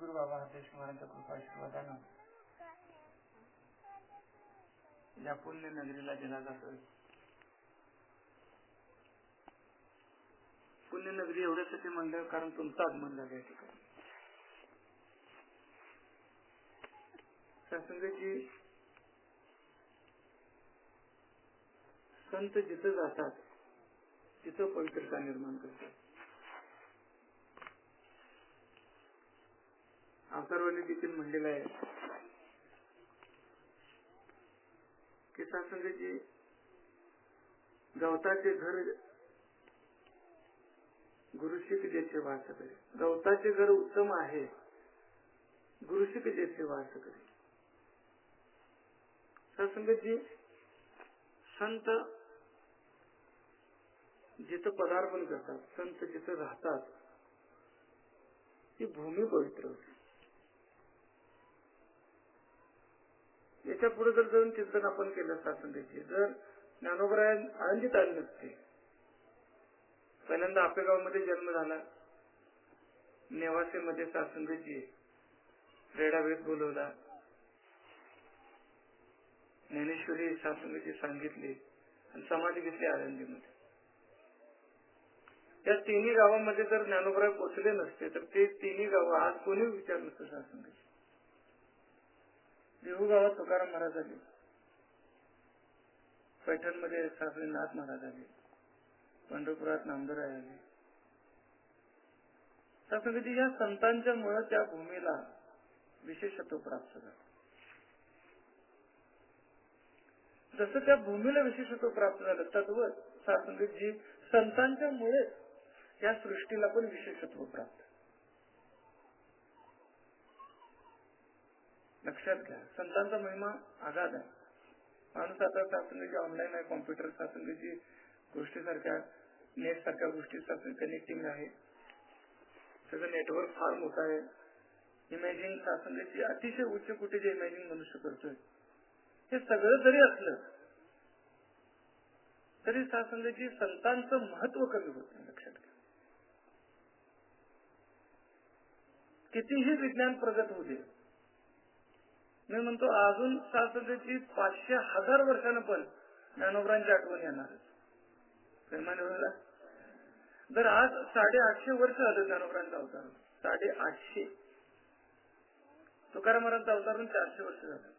सद्गुरू बाबा हरदेश महाराजांच्या कृपा आशीर्वादानं या पुण्य नगरीला दिला जातोय. पुण्य नगरी एवढ्यासाठी म्हणलं कारण तुमचं आगमन झालं या ठिकाणी. सत्संगाची संत जिथं जातात तिथं पवित्रता निर्माण करतात. अवतारवाणी देखील म्हणलेलं आहे की सत्संगाची गवताचे घर गुरुशिक जेथे वास करे. गवताचे घर उत्तम आहे, गुरुशिक जेथे वास करे. सत्संगाची संत जिथं पदार्पण करतात, संत जिथं राहतात ती भूमी पवित्र होती. याच्या पुढे जर जाऊन चिंतन आपण केलं सत्संगाची, जर ज्ञानोबराय आळंदीत आले नसते, पहिल्यांदा आपेगावमध्ये जन्म झाला, नेवासेमध्ये सत्संगाची रेडावेद बोलवला, ज्ञानेश्वरी सत्संगाची सांगितली आणि समाधी घेतली आळंदीमध्ये. या तिन्ही गावांमध्ये जर ज्ञानोबराय पोचले नसते तर ते तिन्ही गावं आज कोणी विचार नसतं सत्संगाची. देहू गावात तुकाराम महाराज आले, पैठणमध्ये सासरे नाथ महाराज आले, पंढरपुरात नामदेवराय आले. सत्संगाची या संतांच्या मुळे त्या भूमीला विशेषत्व प्राप्त झालं. जसं त्या भूमीला विशेषत्व प्राप्त झालं तद्वत सत्संगाची संतांच्या मुळे या सृष्टीला पण विशेषत्व प्राप्त. लक्षात घ्या, संतांचा महिमा आगाध आहे. माणूस आता सत्संगाची ऑनलाईन आहे, कॉम्प्युटर सत्संगाची गोष्टीसारख्या नेट सारख्या गोष्टी कनेक्टिंग आहे, सगळं नेटवर्क फार मोठं आहे. इमॅजिंग सत्संगाची अतिशय उच्च कोटीचे इमॅजिंग मनुष्य करतोय. हे सगळं जरी असलं तरी सत्संगाची संतांचं महत्व कमी होत नाही. लक्षात घ्या, कितीही विज्ञान प्रगत होऊ दे, मी म्हणतो अजून सत्संगाची 500,000 वर्षानं पण ज्ञानोबरांची आठवण येणारच. प्रेमाने होईल. जर आज 850 वर्ष झालं ज्ञानोबरांचा अवतार, 850. तुकाराम महाराजांचा अवतार 400 वर्ष झालं,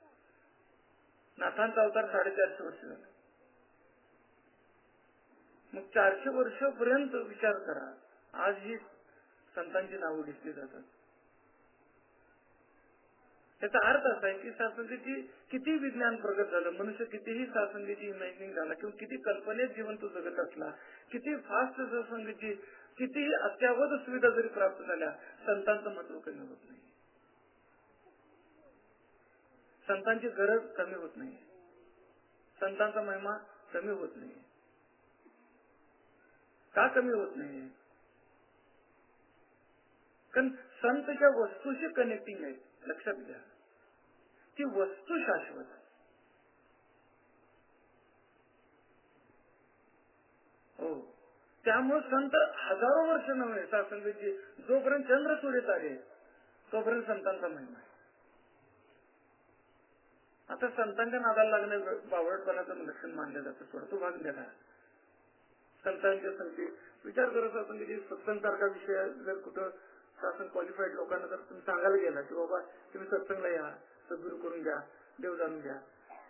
नाथांचा अवतार 450 वर्ष झालं. मग 400 वर्षापर्यंत विचार करा, आज ही संतांची नावं घेतली जातात. त्याचा अर्थ असा आहे की सत्संगाची किती विज्ञान प्रगत झालं, मनुष्य कितीही सत्संगाची इमॅजिनिंग झाला किंवा किती कल्पनेत जीवन तो जगत असला, किती फास्ट सत्संगाची कितीही अत्यावध सुविधा जरी प्राप्त झाल्या, संतांचं महत्व कमी होत नाही, संतांची गरज कमी होत नाही, संतांचा महिमा कमी होत नाही. का कमी होत नाही? कारण संतच्या वस्तूशी कनेक्टिंग आहे. लक्षात घ्या, ती वस्तू शाश्वत आहे. हो, त्यामुळे संत हजारो वर्ष नव्हे सत्संगाची जोपर्यंत चंद्र सूर्य तारे तोपर्यंत संतांचा महिमा आहे. आता संतांच्या नादाला लागणं बावळटपणाचं लक्षण मानलं जातं. थोडं तो भाग दिला संतांच्या संगती विचार करत असं सत्संगासारखा विषय जर कुठं शासन क्वालिफाईड लोकांना जर तुम्ही सांगायला गेला की बाबा तुम्ही सत्संगला या, सद्गुरू करून घ्या, देव जाणून घ्या,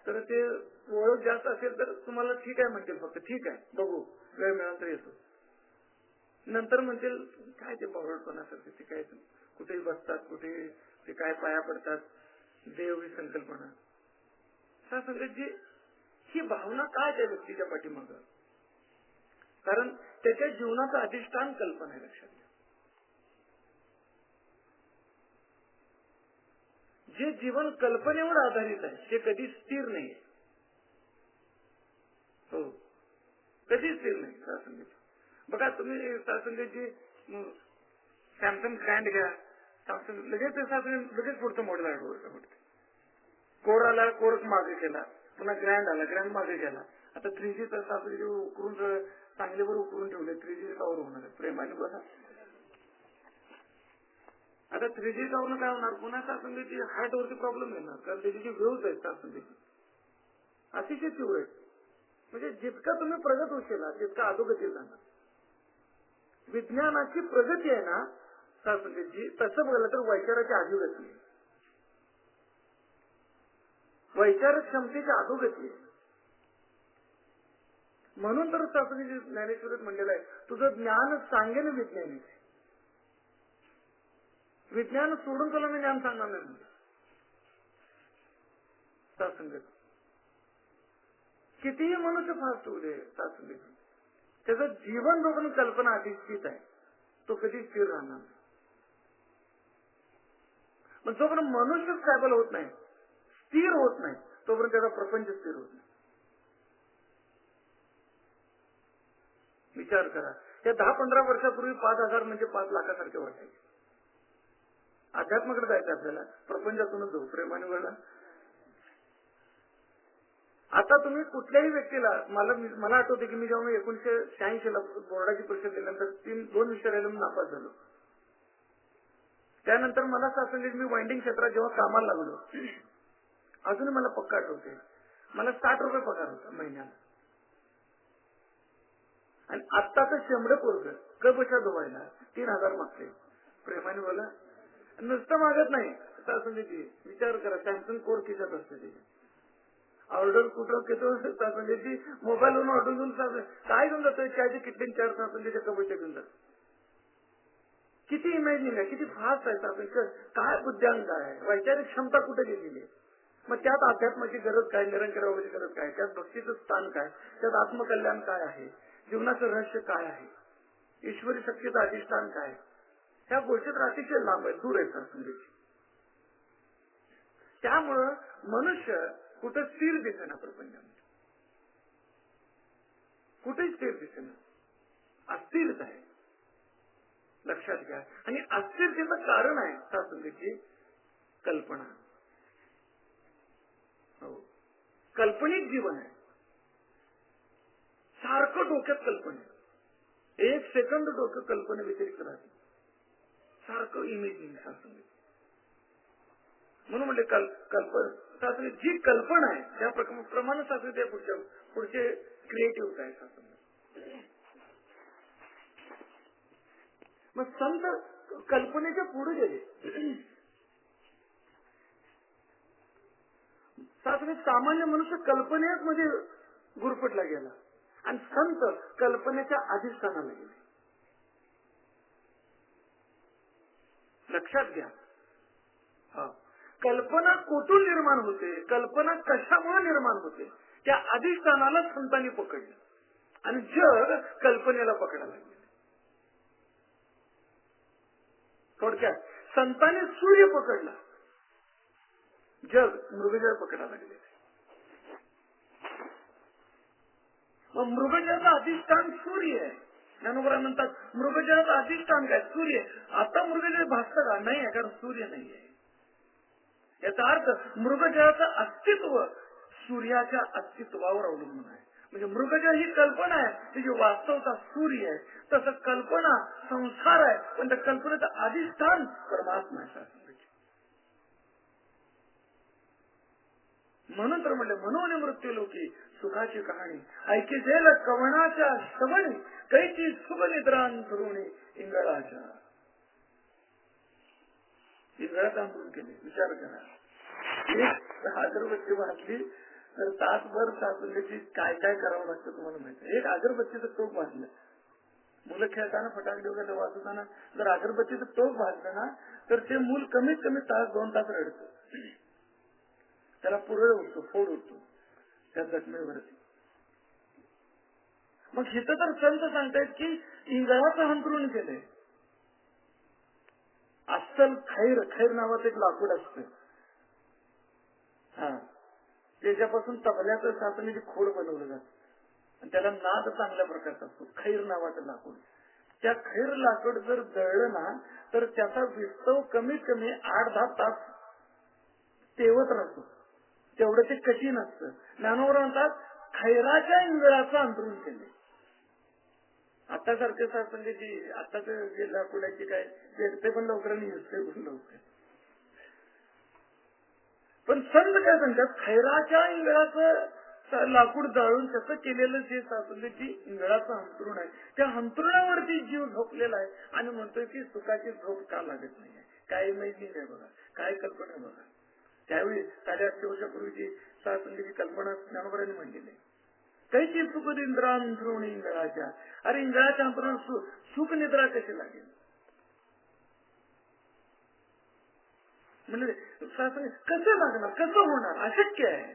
तर ते ओळख जास्त असेल तर तुम्हाला ठीक आहे म्हणतील, फक्त ठीक आहे बघू, वेळ मिळाला तर येतो. नंतर म्हणतील काय ते बावळटपणासारखे, ते काय कुठेही बसतात, कुठे ते काय पाया पडतात, देव ही संकल्पना. सत्संगाची ही भावना काय त्या व्यक्तीच्या पाठीमाग, कारण त्याच्या जीवनाचं अधिष्ठान कल्पना आहे. लक्षात घ्या, जे जीवन कल्पनेवर आधारित आहे ते कधी स्थिर नाही. हो, कधी स्थिर नाही सत्संगाची. बघा तुम्ही सत्संगाची सॅमसंग ग्रँड घ्या, सॅमसंग लगेच लगेच पुढचं मॉडेल आहे. कोर आला, कोर मागे केला, पुन्हा ग्रँड आला, ग्रँड मागे केला. आता 3G तर सासरी उकरून चांगल्यावर उकरून ठेवले, 3G कवर होणार आहे. प्रेमाने बघा, आता 3G टावरनं काय होणार, पुन्हा सासंगीची हार्टवरती प्रॉब्लेम येणार, कारण त्याची जी वेव्ज आहेत सासंगीची अतिशय तीव्र आहेत. म्हणजे जितका तुम्ही प्रगत होशील तितका अधोगती जाणार. विज्ञानाची प्रगती आहे ना सासंगीची, तसं बघायला तर वैचाराची अधोगती आहे, वैचारिक क्षमतेची अधोगती आहे. म्हणून तर सासंगीची ज्ञानेश्वरीत म्हणलेलं आहे, तुझं ज्ञान सांगेन विज्ञानी, विज्ञान सोडून तुला मी ज्ञान सांगणार नाही. सासंगत कितीही मनुष्य फास्ट होऊ दे, सासंगत त्याचं जीवन जोपर्यंत कल्पना अधिष्ठित आहे तो कधी स्थिर राहणार नाही. पण जोपर्यंत मनुष्य स्टॅबल होत नाही, स्थिर होत नाही, तोपर्यंत त्याचा प्रपंच स्थिर होत नाही. विचार करा, त्या 10-15 वर्षापूर्वी 5,000 म्हणजे 5 लाखासारखे वाटायचे. अध्यात्माकडे जायचं आपल्याला, प्रपंचातूनच जाऊ, प्रेमाने वळला. आता तुम्ही कुठल्याही व्यक्तीला, मला आठवते की मी जेव्हा 1986 ला बोर्डाची परीक्षा दिल्यानंतर 2 विषय राहिले नापास झालो. त्यानंतर मला असं असेल मी वाइंडिंग क्षेत्रात जेव्हा कामाला लागलो, अजून मला पक्का आठवते, मला 60 रुपये पगार होता महिन्याला. आणि आत्ता तर शेंबडे पोरग कबशा धुवायला 3,000 मागते. प्रेमाने बोला, नुसतं मागत नाही. सासंगीची विचार करा, सॅमसंग कोर खिशात असते त्याची, ऑर्डर कुठं घेतो सासंगीची, मोबाईलवरून ऑर्डर घेऊन काय घेऊन जातोय, चायची किटली 4 सासंगीच्या कबशा घेऊन जातो. किती इमॅजिनिंग आहे, किती फास्ट आहे सासंग, काय बुद्ध्यांक आहे, वैचारिक क्षमता कुठे गेलेली आहे. मग त्यात अध्यात्माची गरज काय, निरंकार बाबाची गरज काय, त्यात भक्तीचं स्थान काय, त्यात आत्मकल्याण काय आहे, जीवनाचं रहस्य काय आहे, ईश्वरी शक्तीचं अधिष्ठान काय, ह्या गोष्टी तर अतिशय लांब आहे, दूर आहे सासंगीची. त्यामुळं मनुष्य कुठं स्थिर दिसेना, प्रपंचामध्ये कुठेही स्थिर दिसेना, अस्थिरच आहे. लक्षात घ्या. आणि अस्थिरतेचं कारण आहे सासंगीची कल्पना. हो, काल्पनिक जीवन आहे, सारखं डोक्यात कल्पना, 1 सेकंद डोकं कल्पने व्यतिरिक्त राहते, सारखं इमेजिंग सासंगीत. म्हणून म्हणजे जी कल्पना आहे त्या प्रमाणे सासंगीत पुढचे क्रिएटिव्ह आहे सासंगीत. मग संत कल्पनेच्या पुढे गेले. सासंगीत सामान्य मनुष्य कल्पनेत मध्ये गुरफटला गेला आणि संत कल्पनेच्या अधिष्ठानाला गेले. लक्षात घ्या, कल्पना कुठून निर्माण होते, कल्पना कशामुळे निर्माण होते, त्या अधिष्ठानाला संतांनी पकडलं आणि जग कल्पनेला पकडायला लागले. थोडक्यात संतांनी सूर्य पकडला, जग मृगजळ पकडायला लागले. मग मृगजळाचं अधिष्ठान सूर्य आहे. ज्ञानोबा म्हणतात मृगजळाचं अधिष्ठान काय, सूर्य. आता मृगजळ भासतं का, नाही, कारण सूर्य नाही आहे. याचा अर्थ मृगजळाचं अस्तित्व सूर्याच्या अस्तित्वावर अवलंबून आहे. म्हणजे मृगजळ ही कल्पना आहे, तिची वास्तवता सूर्य आहे. तसं कल्पना संसार आहे, पण त्या कल्पनेचं अधिष्ठान परमात्मा आहे. म्हणून तर म्हणले, मनोन मृत्यू लोकी सुखाची कहाणी ऐकी जेल कवणाच्या श्रवणी, कैची सुख निद्रान करुणी इंगळाच्या. इंगळात आंदोलन केले. विचार करा, एक अगरबत्ती वाजली तर तासभर सासंगीची काय काय करावं लागतं तुम्हाला माहिती. एक अगरबत्तीचं टोक वाजलं, मुलं खेळताना फटाके वगैरे वाजवताना जर अगरबत्तीचं टोक वाजलं ना तर ते मूल कमीत कमी 1-2 तास रडतं. त्याला पुरळ उठतो, फोड उठतो त्या जखमेवरती. मग हिथं तर संत सांगतायत की इंगळाचं अंतरुण केलंय. अस्सल खैर नावाचं एक लाकूड असतं, त्याच्यापासून तबल्याचं सासणीची खोड बनवलं जातं आणि त्याला नाद चांगल्या प्रकारचा असतो. खैर नावाचं लाकूड. त्या खैर लाकूड जर जळलं ना तर त्याचा विस्तव कमीत कमी 8-10 तास तेवत राहतो. तेवढं ते कठीण असतं. ज्ञानोबा म्हणतात खैराच्या इंगळाचं अंतरुण केले. आता सारखे सासंगीची आताच जे लाकूडाची काय ते पण लवकर नाही ते पण लवकर. पण संत काय सांगतात, खैराच्या इंगळाचं लाकूड जाळून त्याचं केलेलं जे सासंगीची इंगळाचं अंथरुण आहे, त्या अंथरुणावरती जीव झोपलेला आहे आणि म्हणतोय की सुखाची झोप का लागत नाही. काय माहिती नाही बघा, काय कल्पना बघा. त्यावेळी 850 वर्षापूर्वीची सासंगीची कल्पना ज्ञानोबांनी म्हणलेली आहे. कैची सुख निद्रा अंथरुण इंगळाच्या. अरे इंगळाच्या अंथरुणात सुख निद्रा कशी लागेल. म्हणजे कसं लागणार, कसं होणार, अशक्य आहे.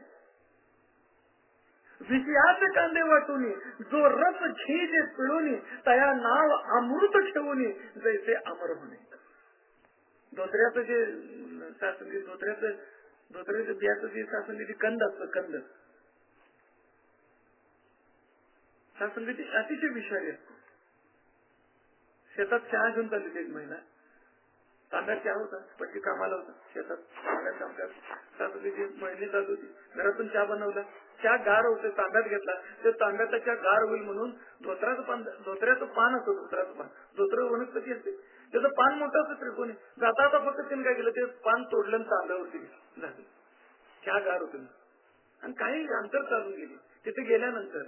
विषयाचे कांदे वाटून जो रस झीजे पिळून तया नाव अमृत ठेवून जैसे अमर होणे. धोत्र्याचं जे सासंगी धोत्र्याचं बियाचं जे सासंगीची कंद असतं, कंद सासंगीची अतिशय विषारी असतो. शेतात चहा घेऊन चालली एक महिला, तांब्यात चहा होता, पण ती कामाला होता शेतात, सासंगीची महिने चालू होती. घरातून चहा बनवला, चहा गार होते, तांब्यात घेतला, ते तांब्याचा चहा गार होईल म्हणून धोत्र्याचं पान असतं, धोत्र्याचं पान, धोत्र वनस्पती असते, त्याचं पान मोठं असतं त्रिकोणी. जाता आता फक्त त्याने काय केलं, ते पान तोडलं तांब्यावरती झालं. चहा गार होते आणि काही अंतर चालून गेली. तिथे गेल्यानंतर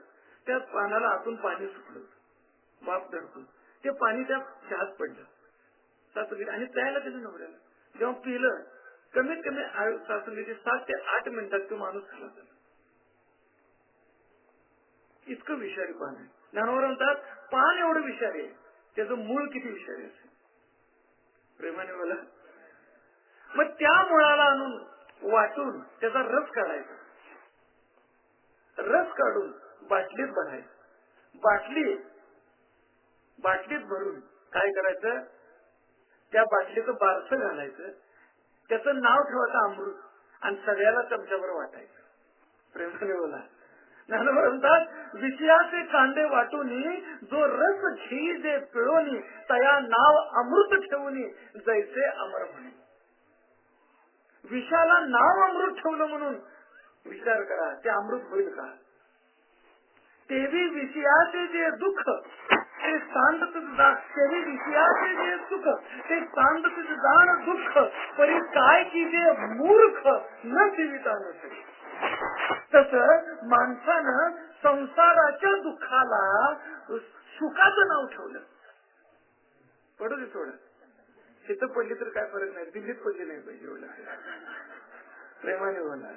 त्या पानाला आतून पाणी सुटलं, वाफ धरतून ते पाणी त्या चहात पडलं सासंगीत आणि प्यायला त्याच्या नवऱ्याला. जेव्हा पिलं, कमीत कमी सासंगीचे 7 ते 8 मिनिटात तो माणूस खाला झाला. इतकं विषारी पान आहे. ज्ञानोबा म्हणतात पान एवढं विषारी आहे, त्याचं मूळ किती विषारी असेल. प्रेमाने बोला. मग त्या मुळाला आणून वाटून त्याचा रस काढायचा, रस काढून बाटलीत भरायचं, बाटलीत भरून काय करायचं, त्या बाटलीचं बारसं घालायचं, त्याचं नाव ठेवायचं अमृत आणि सगळ्याला चमच्यावर वाटायचं. प्रेमाने बोला. म्हणतात विषयाचे कांदे वाटून जो रस झीजे पिळून तया नाव अमृत ठेवून जैसे अमर म्हणे. विषाला नाव अमृत ठेवलं म्हणून विचार करा, ते अमृत होईल का. तेवी विषयाचे जे दुःख ते सांदत तेवी विषयाचे जे सुख ते सांदत जाण दुःख परी काय की जे मूर्ख न जीविता नसे. तस माणसानं संसाराच्या दुःखाला सुखाचं नाव ठेवलं. पडू दे थोडं, तिथं पडली तर काय फरक नाही, दिल्लीत पडली नाही पाहिजे एवढं. प्रेमाने बोला.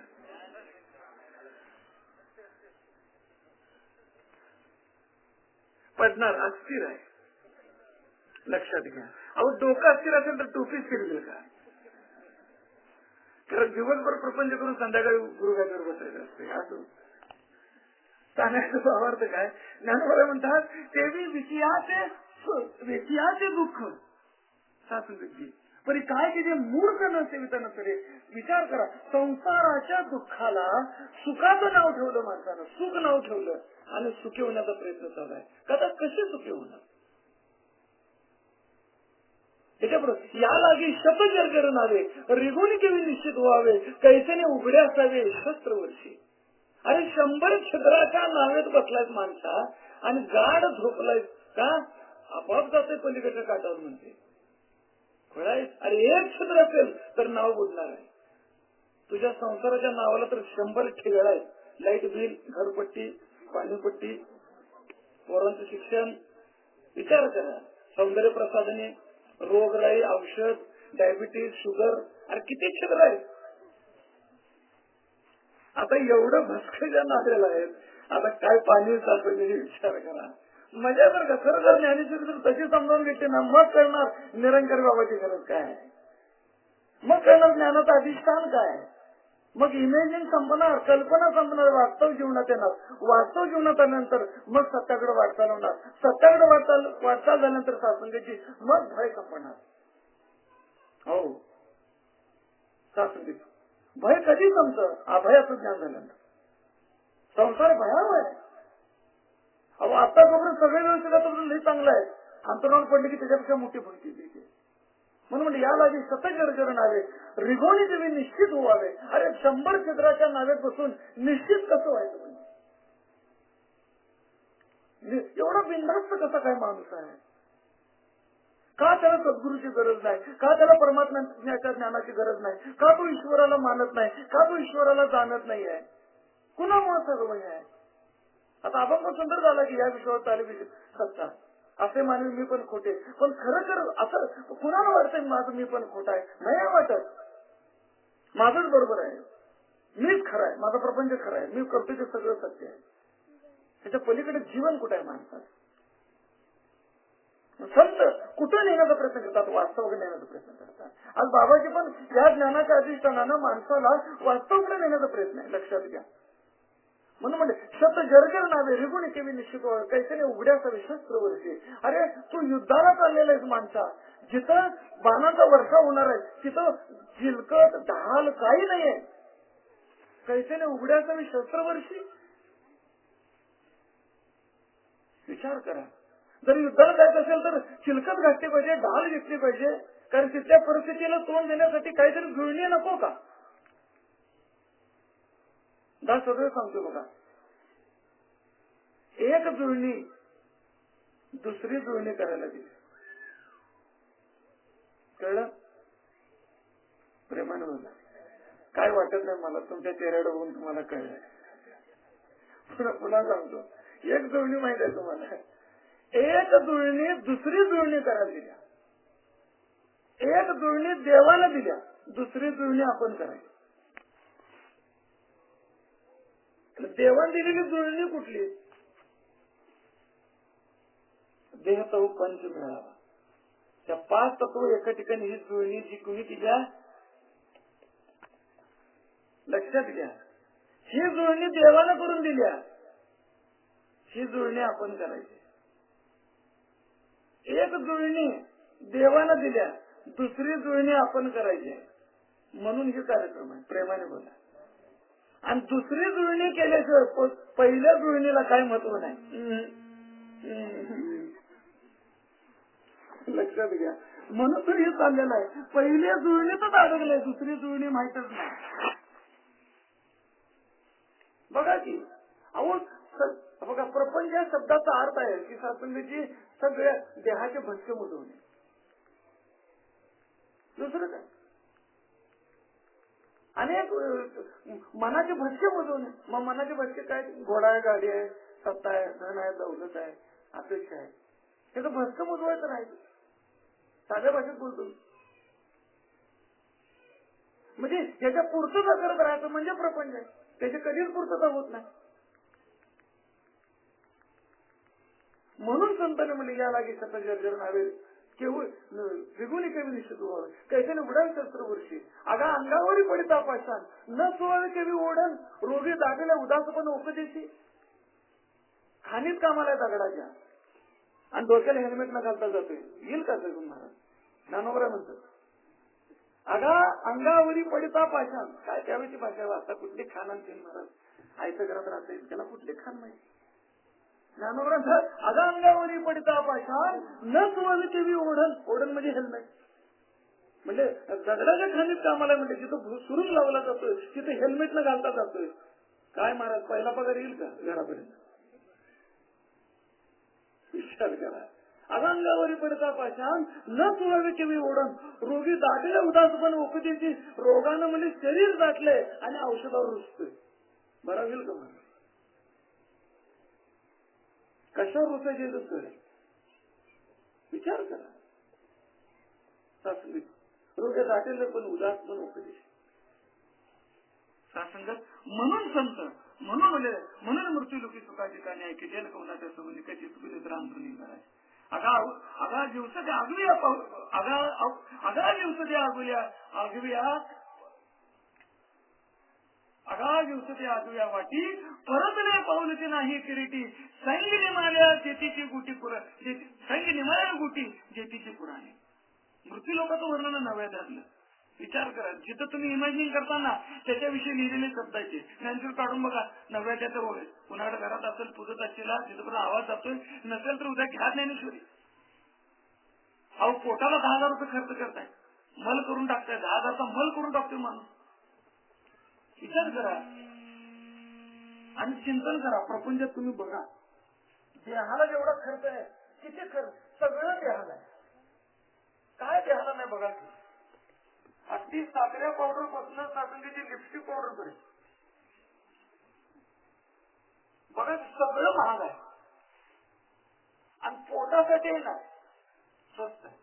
पडणार, अस्थिर आहे, लक्षात घ्या. अहो डोकं अस्थिर असेल तर टोपी फिरवेल का. कारण दिवसभर प्रपंच करून संध्याकाळी गुरुगाजवर बसायचं असते. असं सांगायचं भावार्थ काय. ज्ञानोबा म्हणतात तेवी विषयाचे दुःख सासंगीची परी काय की जे मूर्ख न सेविता नसरे. विचार करा, संसाराच्या दुःखाला सुखाचं नाव ठेवलं माणसानं, सुख नाव ठेवलं आणि सुखी होण्याचा प्रयत्न चालू आहे. कदा कसे सुखी होणार. त्याच्याबरोबर या लागी शपजर नावे रिगुणी केवी निश्चित व्हावे कैसेने उघडे असावे शस्त्रवर्षी. अरे 100 छिद्राच्या नावेत बसलायत माणसा आणि गाढ झोपलाय का, आपोआप जाते पलीकडच्या काठावर म्हणते. अरे 1 छिद्र असेल तर नाव बुडणार आहे. तुझ्या संसाराच्या नावाला तर 100 ठिगळ आहेत. लाईट बिल, घरपट्टी, पाणीपट्टी, पोरांचं शिक्षण. विचार करा, सौंदर्य प्रसाधने, रोगराई, औषध, डायबिटीज, शुगर, अरे किती छिद्र आहेत. आता एवढं भस्कच्या नात्याला आहेत, आता काय पाणी चालतं विचार करा. मजा जर का खरं जर ज्ञानेश्वरी जर तशी समजावून घेतली ना, मग कळणार निरंकार बाबाची गरज काय, मग कळणार ज्ञानाचं अधिष्ठान काय, मग इमेजिन संपणार, कल्पना संपणार, वास्तव जीवनात येणार. वास्तव जीवनात आल्यानंतर मग सत्याकडे वाटचाल होणार. सत्याकडे वाटचाल झाल्यानंतर सासंगीची मग भय संपणार. हो, सासंगीची भय कधी संपतं, अभयाचं ज्ञान झाल्यानंतर. संसार भयावह आहे. अहो आता जोपर्यंत सगळे व्यवस्थित तोपर्यंत लई चांगला आहे. अंतरावर पडली की त्याच्यापेक्षा मोठी भक्ती देते. म्हणून म्हणजे या लागी सतत नावे रिगोणी देवी निश्चित व्हावे. अरे 100 छिद्राच्या नावेत बसून निश्चित कसं व्हायचं. म्हणजे एवढा बिनधास्त कसा काय माणूस आहे? का त्याला सद्गुरूची गरज नाही? का त्याला परमात्म्याच्या ज्ञानाची गरज नाही? का तो ईश्वराला मानत नाही? का तो ईश्वराला जाणत नाही आहे? कुणामुळे सर्व हे आहे? आता आपण पण सुंदर झाला की या विषयावर चालू सत्ता असे मानवी मी पण खोटे, पण खरं असं कुणाला वाटतंय माझं मी पण खोटा आहे? नाही वाटत. माझंच बरोबर आहे, मीच खरं आहे, माझा प्रपंच खरा आहे, मी करतो ते सगळं सत्य आहे. त्याच्या पलीकडे जीवन कुठे आहे माणसाचं? संत कुठं नेण्याचा प्रयत्न करतात? वास्तवाकडे नेण्याचा प्रयत्न करतात. आज बाबाजी पण या ज्ञानाच्या अधिष्ठानानं माणसाला वास्तवाकडे नेण्याचा प्रयत्न आहे, लक्षात घ्या. म्हणून म्हणजे शब्द जरगर नावे रिगुणी केवी निश्चित कैसे उघड्याचा शस्त्र वर्षी. अरे तू युद्धाला चाललेला आहेस माणसा, जिथं बाणाचा वर्षा होणार आहे तिथं जिलकट ढाल काही नाहीये. कैसे उघड्याचा शस्त्र वर्षी. विचार करा, जर युद्धाला जायचं असेल तर चिलकत घातली पाहिजे, ढाल घेतली पाहिजे, कारण तिथल्या परिस्थितीला तोंड देण्यासाठी काहीतरी जुळणी नको का? सगळं सांगतो बघा, एक जुळणी दुसरी जुळणी करायला दिली. कळलं? प्रेमाने बोला. काय वाटत नाही मला, तुमच्या चेहऱ्यावर बघून तुम्हाला कळलंय. पुन्हा सांगतो, एक जुळणी माहित आहे तुम्हाला, एक जुळणी दुसरी जुळणी करायला दिल्या. एक जुळणी देवाला दिल्या, दुसरी जुळणी आपण करायची. देवाने दिलेली जुळणी कुठली? देह तो पंच मिळावा. त्या 5 तत्व एका ठिकाणी ही जुळणी जी कुणी दिल्या, लक्षात घ्या. ही जुळणी देवानं करून दिल्या, ही जुळणी आपण करायची. एक जुळणी देवानं दिल्या, दुसरी जुळणी आपण करायची. म्हणून हे कार्यक्रम आहे. प्रेमाने बोला. आणि दुसरी जुळणी केल्याशिवाय पहिल्या जुळणीला काय महत्व नाही. लक्षात घ्या. म्हणून तर हे चाललेलं आहे, पहिल्या जुळणीतच अडकलंय, दुसरी जुळणी माहितच नाही. बघा की अहो, बघा प्रपंच या शब्दाचा अर्थ आहे की सासंगीची सगळ्या देहाचे भस्य मुजवणे. दुसरं काय? अनेक मनाचे भस्य मुजवणे. मग मनाचे भस्य काय? घोडा आहे, गाडी आहे, सत्ता आहे, धन आहे, दौलत आहे, अपेक्षा आहे. त्याचं भस्य मुजवायचं नाही. साध्या भाषेत बोलतो, म्हणजे ज्याच्या पूर्तता करत राहायचं म्हणजे प्रपंच आहे. त्याची कधीच पूर्तता होत नाही. म्हणून संतांनी म्हणजे या लागी सतत जर्जर नावे केवळ विगुणी केवी निश्चित व्हावे. कैसे उडान शस्त्र वर्षी अगा अंगावरी पडिता पाषाण न सोळावे केवी ओढण रोगी दागेल्या उदासपण उपदेशी. खाणीत कामाला दगडाच्या आणि डोक्याला हेल्मेट न घालता जातोय, येईल का सगळं महाराज? ज्ञानोबरा म्हणतात अगा अंगावरी पडिता पाषाण. काय त्यावेळी भाषा आता कुठली खाण आणते महाराज? आयतं घरात राहते, त्याला कुठली खाण माहिती? ज्ञानोबरा अगा अंगावरी पडिता पाषाण न सोळावे केवी ओढण. ओढण म्हणजे हेल्मेट. म्हणजे दगडाच्या खाणीत कामाला म्हणजे जिथं सुरून लावला जातोय तिथे हेल्मेट न घालता जातोय. काय महाराज पहिला पगार येईल का घरापर्यंत? विचार करा. अगांगावरी पडता पाषाण न सोळावे केवी ओढण रोगी दाटले उदासपण उपदेशी. रोगानं म्हणजे शरीर दाटले आणि औषधावर रुजतोय. बरा होईल का मला? कशावर रुचायचे? विचार करा. रोगे दाटेल पण उदास पण उपदेश सासंगत. म्हणून संत म्हणून मृत्यू लोकी सुखाची काने ऐके जेल कवनाच्या सोबत कशी चुकली तर अंतरुणी करायची. अगा दिवस ते आगविया अगा दिवस ते आगविया अगा दिवस ते आगविया वाटी परतले पाऊलची नाही किरीटी. सैंग निमाल्या जेतीची गुटी सैंग निमाल्या गुटी जेतीची पुराणी. मृत्यू लोकांचं वर्णन नव्या त्यातलं. विचार करा, जिथं तुम्ही इमॅजिन करताना त्याच्याविषयी लिहिलेले शब्द आहेत त्यांचं काढून बघा. नव्या त्याचं होय कुणाकडे घरात असेल पुजत असेल जिथं आवाज जातोय, नसेल तर उद्या घ्या ज्ञानेश्वरी. अहो पोटाला 10,000 रुपये खर्च करताय, मल करून टाकताय, 10,000चा मल करून टाकतोय माणूस. विचार करा आणि चिंतन करा. प्रपंचात तुम्ही बघा, देहाला जेवढा खर्च आहे किती खर्च, सगळं देहाला आहे. काय देहाला नाही बघा की, अगदी साखऱ्या पावडर पासून साखरेची लिपस्टिक पावडर पर्यंत बघा सगळं महाग आहे. आणि पोटासाठी ना स्वस्त आहे.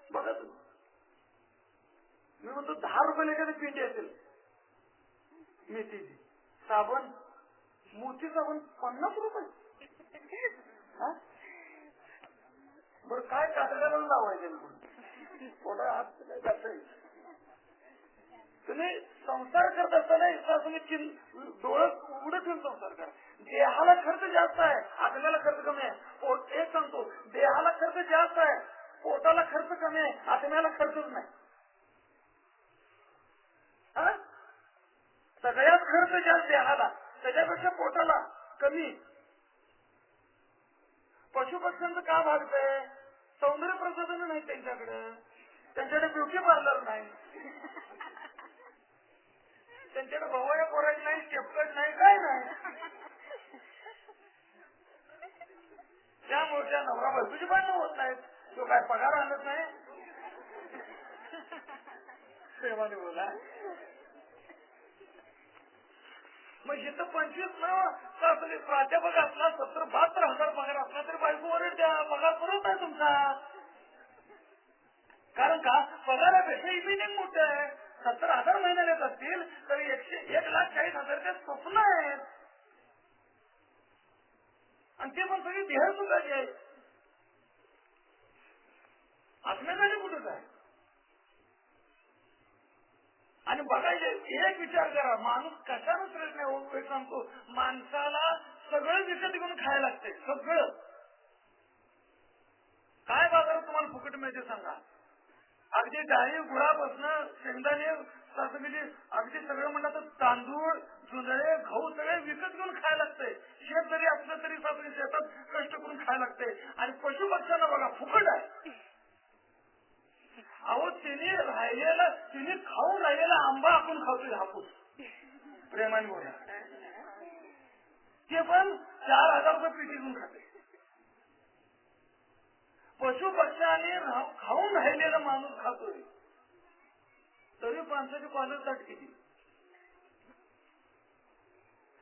बघा तुम्ही, मी म्हणतो 10 रुपयाला एखादी पेटी असेल मेथीची, साबण मोती साबण 50 रुपये. बरं काय कातड्याला लावायचं पोटा हात काय जातंय. तुम्ही संसार करत असताना तुम्ही डोळं उघडं ठेवून संसार करा. देहाला खर्च जास्त आहे, आत्म्याला खर्च कमी आहे. एक सांगतो, देहाला खर्च जास्त आहे, पोटाला खर्च कमी आहे, आत्म्याला खर्चच नाही. सगळ्यात खर्च जास्त देहाला, त्याच्यापेक्षा पोटाला कमी. पशुपक्ष्यांचं का भागतंय? सौंदर्य प्रसाधन नाही त्यांच्याकडे ब्युटी पार्लर नाही, त्यांच्याकडे भवाया पोरायच नाही, स्टेपकट नाही, काय नाही. त्यामुळे त्या नवरा बायकोची भांडणं होत नाहीत. तो काय पगार आणत नाही. प्रेमाने बोला. मग इथं 25 प्राध्यापक असला 70-72 हजार पगार असला तरी बायकोवर त्या पगार पुरवत आहे तुमचा. कारण का पगारापेक्षा इमिनिंग मोठं आहे. 70,000 महिन्याला येत असतील तर 1,40,000 स्वप्न आहेत. आणि ते पण सगळी देह सुद्धाची आहे, आत्म्यासाठी कुठंच आहे. आणि बघायचे एक विचार करा, माणूस कशानं श्रेष्ठ नाही. सांगतो, माणसाला सगळं विकत घेऊन खायला लागतंय. सगळं काय बाजारात तुम्हाला फुकट मिळते सांगा. अगदी डाळी गुळापासून शेंगदाणे अगदी सगळं म्हणलं तर तांदूळ जुंधळे गहू सगळे विकत घेऊन खायला लागतंय. शेत जरी असलं तरी शेतात कष्ट करून खायला लागतंय. आणि पशु पक्ष्यांना बघा फुकट आहे. अहो तिने खाऊन राहिलेला आंबा आपण खातोय, हापूस. प्रेमाने बोला. ते पण 4,000 रुपये पेटी घेऊन खाते. पशु पक्ष्याने खाऊन राहिलेला माणूस खातोय, तरी माणसाची कॉलेज दाट किती.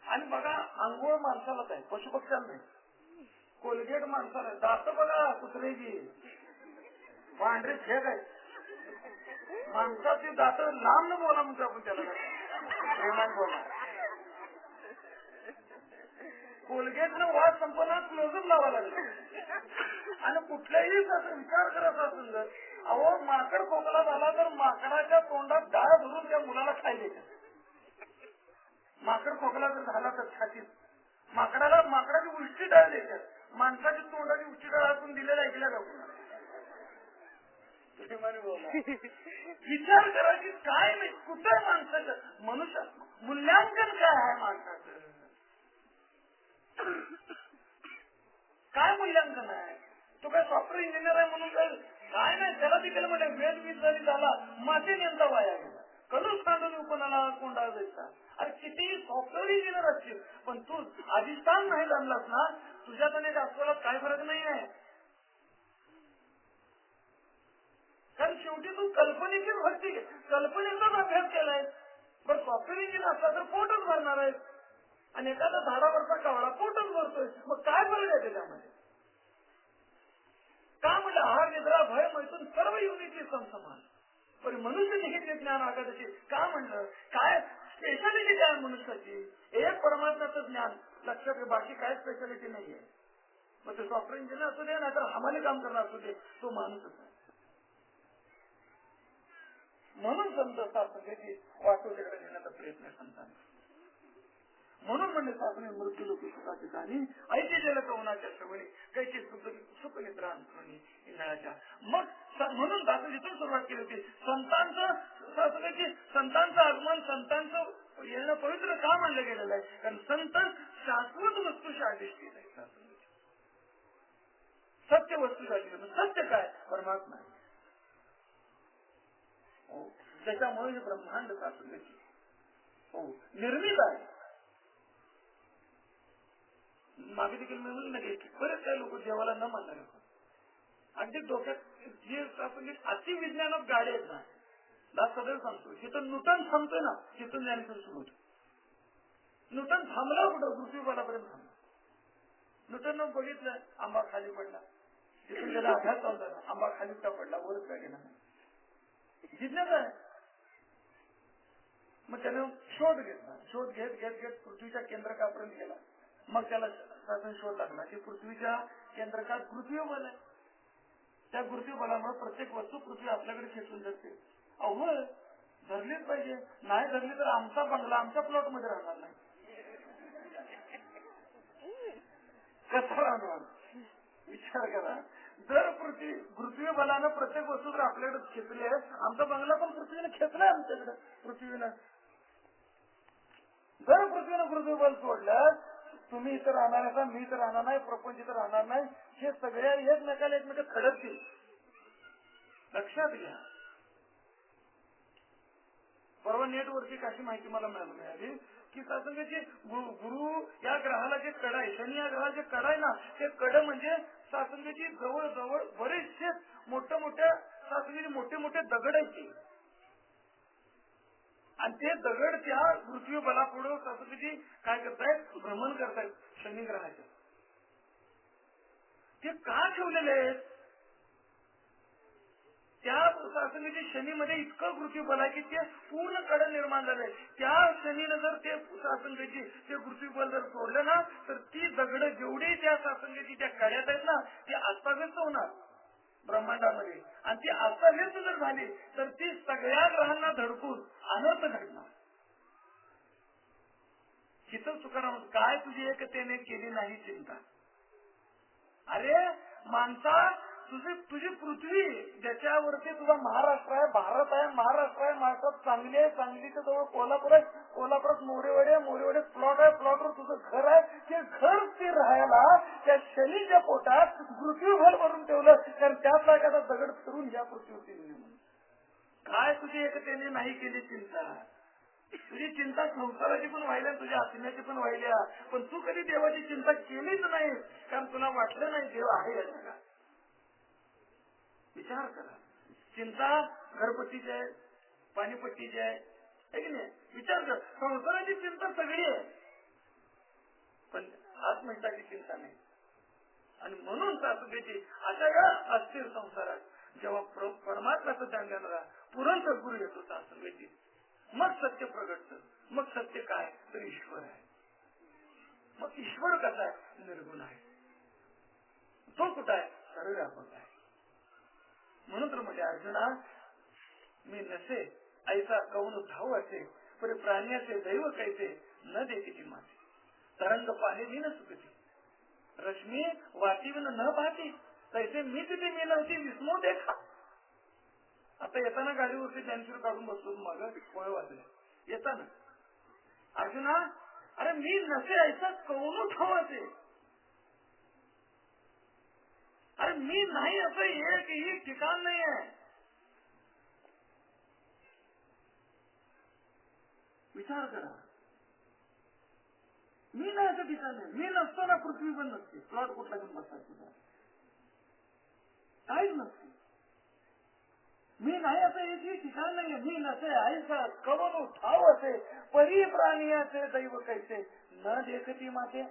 आणि बघा अंघोळ माणसालाच आहे, पशु पक्ष्यांना नाही. कोलगेट माणसाला आहे. दात बघा कुत्रेची पांढरे फेक आहे. माणसाची दात लांब न बोला म्हणतो आपण त्याला, प्रेमान बोला. कोलगेट न वाद संपला क्लोजअप लावा लागला. आणि कुठल्याही विचार करत असेल तर, अहो माकड खोकला झाला तर माकडाच्या तोंडात डाळ धरून त्या मुलाला खायला देतात. माकड खोकला जर झाला तर छातीत माकडाची उष्टी डाळ देतात. माणसाची तोंडाची उष्टी डाळ आपण दिलेला ऐकल्या जाऊ. विचार करा की काय नाही, कुठं माणसाचं मनुष्य मूल्यांकन काय आहे माणसाचं? काय मूल्यांकन आहे? तो काय सॉफ्टवेअर इंजिनियर आहे म्हणून काय नाही. त्याला तिकडे म्हणजे वेद विद्यार्थी झाला, माती नेमता वाया गेला, कलूच कांदून उपनाला कोंडा जायचा. अरे कितीही सॉफ्टवेअर इंजिनियर असतील, पण तू अधिष्ठान नाही जाणलास ना, तुझ्यात आणि अस्वलात काय फरक नाही आहे. कारण शेवटी तू कल्पनेची भरती, कल्पनेचाच अभ्यास केलाय. पण सॉफ्टवेअर इंजिनियर असला तर पोटच भरणार आहे, आणि एखादा झाडावरचा कावळा पोटच भरतोय. मग काय फरक आहे त्याच्यामध्ये? का म्हणजे आहार निद्रा भय मैथून सर्व युनिटी समान. पण मनुष्य निहित ज्ञान आगादाची का म्हणलं? काय स्पेशालिटी काय मनुष्याची? एक परमात्म्याचं ज्ञान लक्षात घे, बाकी काय स्पेशालिटी नाहीये. मग ते सॉफ्टवेअर इंजिनियर असू दे, नाहीतर हमाली काम करणार असू दे, तो माणूसच आहे. म्हणून संत सासंगाची वाटोकडे नेण्याचा प्रयत्न संतांना. म्हणून म्हणजे सासने मृत्यू लोक सुखा ठिकाणी ऐकलेलं कवनाच्या श्रवणी कैची सुख निद्रांनी इंद्राच्या. मग म्हणून दाखल इथून सुरुवात केली होती. संतांचं आगमन, संतांचं येणं पवित्र का मानलं गेलेलं आहे? कारण संत शाश्वत वस्तूशी अधिष्ठित आहे. सत्य वस्तू सत्य काय? परमात्मा आहे. त्याच्यामुळे हे ब्रह्मांड सासंगाची निर्मित आहे. मागे देखील मी म्हणलं नाही की बरेच काही लोक देवाला न मानणारे अगदी डोक्यात जे आपण अति विज्ञानात गाडी आहेत ना सदैव सांगतो जिथं न्यूटन थांबतोय ना तिथून ज्ञानेश्वर सुरू होतो. न्यूटन थांबला कुठं पृथ्वी बलापर्यंत थांबला. न्यूटननं बघितलं आंबा खाली पडला तिथून त्याचा अभ्यास चालू झाला आंबा खाली पडला वरच काय गेला नाही जिज्ञासा आहे. मग त्यानं शोध घेतला शोध घेत घेत घेत पृथ्वीच्या केंद्रकापर्यंत गेला. मग त्याला शासन शोध लागला की पृथ्वीच्या केंद्रकात गुरुत्वीय बल आहे. त्या गुरुत्वीय बलामुळे प्रत्येक वस्तू पृथ्वी आपल्याकडे खेचून धरते. अहो धरलीच पाहिजे नाही धरली तर आमचा बंगला आमच्या प्लॉट मध्ये राहणार नाही. कसा राहणार विचार करा. जर पृथ्वी बलानं प्रत्येक वस्तू जर आपल्याकडे खेचली आहे आमचा बंगला पण पृथ्वीने खेचलाय आमच्याकडे. पृथ्वीनं जर पृथ्वीनं पृथ्वी बल सोडलं तुम्ही इथं राहणार आहे मी इथं राहणार नाही प्रपंच इथं राहणार नाही. हे सगळ्या एकमेकाला एकमेक खडकतील लक्षात घ्या. परवा नेटवरची अशी माहिती मला मिळाली की सासंगाची गुरु या ग्रहाला जे कड आहे शनी या ग्रहाला जे कड आहे ना ते कड म्हणजे सासंगाची जवळजवळ बरेचसे मोठ्या सासंगाची मोठे मोठे दगड आहेत ते आणि ते दगड त्या पृथ्वी बलापुढे सासंगाची काय करतायत भ्रमण करतायत शनी ग्रहाचे. ते का ठेवलेले आहेत त्या सासंगाची शनीमध्ये इतकं पृथ्वी बल आहे की ते पूर्ण कड निर्माण झाले. त्या शनीनं जर ते सासंगाची ते पृथ्वी बल जर सोडलं ना तर ती दगड जेवढी त्या सासंगाची त्या कड्यात आहेत ना ती अस्ताव्यस्त होणार ब्रह्मांडामध्ये आणि ती अस्ताव्यस्त जर झाली तर ती सगळ्या ग्रहांना धडकून अनर्थ घडणार. चितल तुकाराम काय तुझी एकतेने केली नाही चिंता. अरे माणसा तुझी पृथ्वी ज्याच्यावरती तुझा महाराष्ट्र आहे भारत आहे महाराष्ट्र आहे महाराष्ट्रात चांगली आहे सांगलीच्या जवळ कोल्हापूर आहे कोल्हापुरात मोरेवाडे प्लॉट आहे प्लॉटवर तुझं घर आहे ते घर स्थिर राहायला त्या शनीच्या पोटात पृथ्वी भर भरून ठेवलं कारण त्यातला एखादा दगड फिरून या पृथ्वीवरती म्हणून. काय तुझी एकतेने नाही केली चिंता. तुझी चिंता संसाराची पण व्हायला तुझ्या आत्म्याची पण व्हायल्या पण तू कधी देवाची चिंता केलीच नाही कारण तुला वाटलं नाही देव आहे या जगात. विचार करा. चिंता घरपट्टीची आहे पाणीपट्टीची आहे की नाही. विचार कर संसाराची चिंता सगळी आहे पण आत्महिताची चिंता नाही. आणि म्हणून सासुदेची अशा या अस्थिर संसारात जेव्हा परमात्म्याचं ध्यान देणारा पुरण सद्गुरू येतो सासुदेची मग सत्य प्रगटतं. मग सत्य काय तर ईश्वर आहे. मग ईश्वर कसा आहे निर्गुण आहे. तो कुठं आहे सर्वव्यापक आहे. म्हणून तर म्हणजे अर्जुना मी नसे ऐसा कौन धाव असे परी प्राण्याचे दैव कैसे न देखील माते तरंग पाणी मी न सुकती रश्मी वाटीविन न पाहती तैसे मी तिथे मी नव्हती विस्मो देखा. आता येताना गाडीवरती ज्ञानेश्वर काढून बसलो माग पोहे वाजले येताना अर्जुना अरे मी नसे ऐसा कौन धाव असे. अरे मी नाही असं एकही ठिकाण नाही आहे. विचार करा मी नाही असं ठिकाण आहे. मी नसतो ना पृथ्वी पण नसते प्लॉट कुठला घेऊन बसायचं काहीच नसते. मी नाही असं एकही ठिकाण नाहीये. मी नसे ऐसा कवन ठाव असे परी प्राणियाचे दैव कैसे न देखती माते.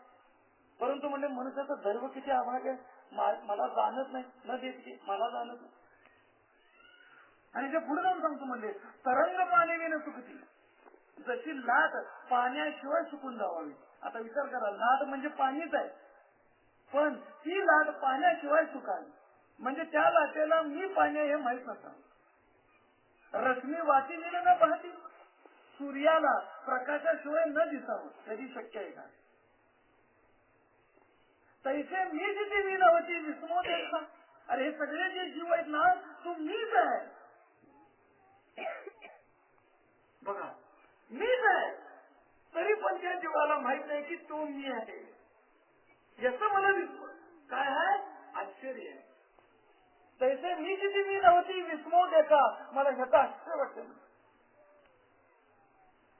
परंतु म्हणजे मनुष्याचं दैव किती अभाग आहे. मला जाणत नाही न देखती मला जाणत नाही. आणि ते पुढे जाऊन सांगतो म्हणजे तरंग पाणी विन सुकती जशी लाट पाण्याशिवाय सुकून जावावी. आता विचार करा लाट म्हणजे पाणीच आहे पण ती लाट पाण्याशिवाय सुकावी म्हणजे त्या लाटेला मी पाणी हे माहित नसतं. रश्मी वाटीने न पाहती सूर्याला प्रकाशाशिवाय न दिसावं कधी शक्य आहे का. तैसे मी जिथे मी नव्हती विस्मो देखा. अरे हे सगळे जे जीव आहेत ना तू मीच आहे. बघा मीच आहे तरी पण त्या जीवाला माहित नाही की तो मी आहे. याचं मला काय आहे आश्चर्य आहे. तैसे मी जिथे मी नव्हती विस्मो देखा मला ह्याचं आश्चर्य वाटतं.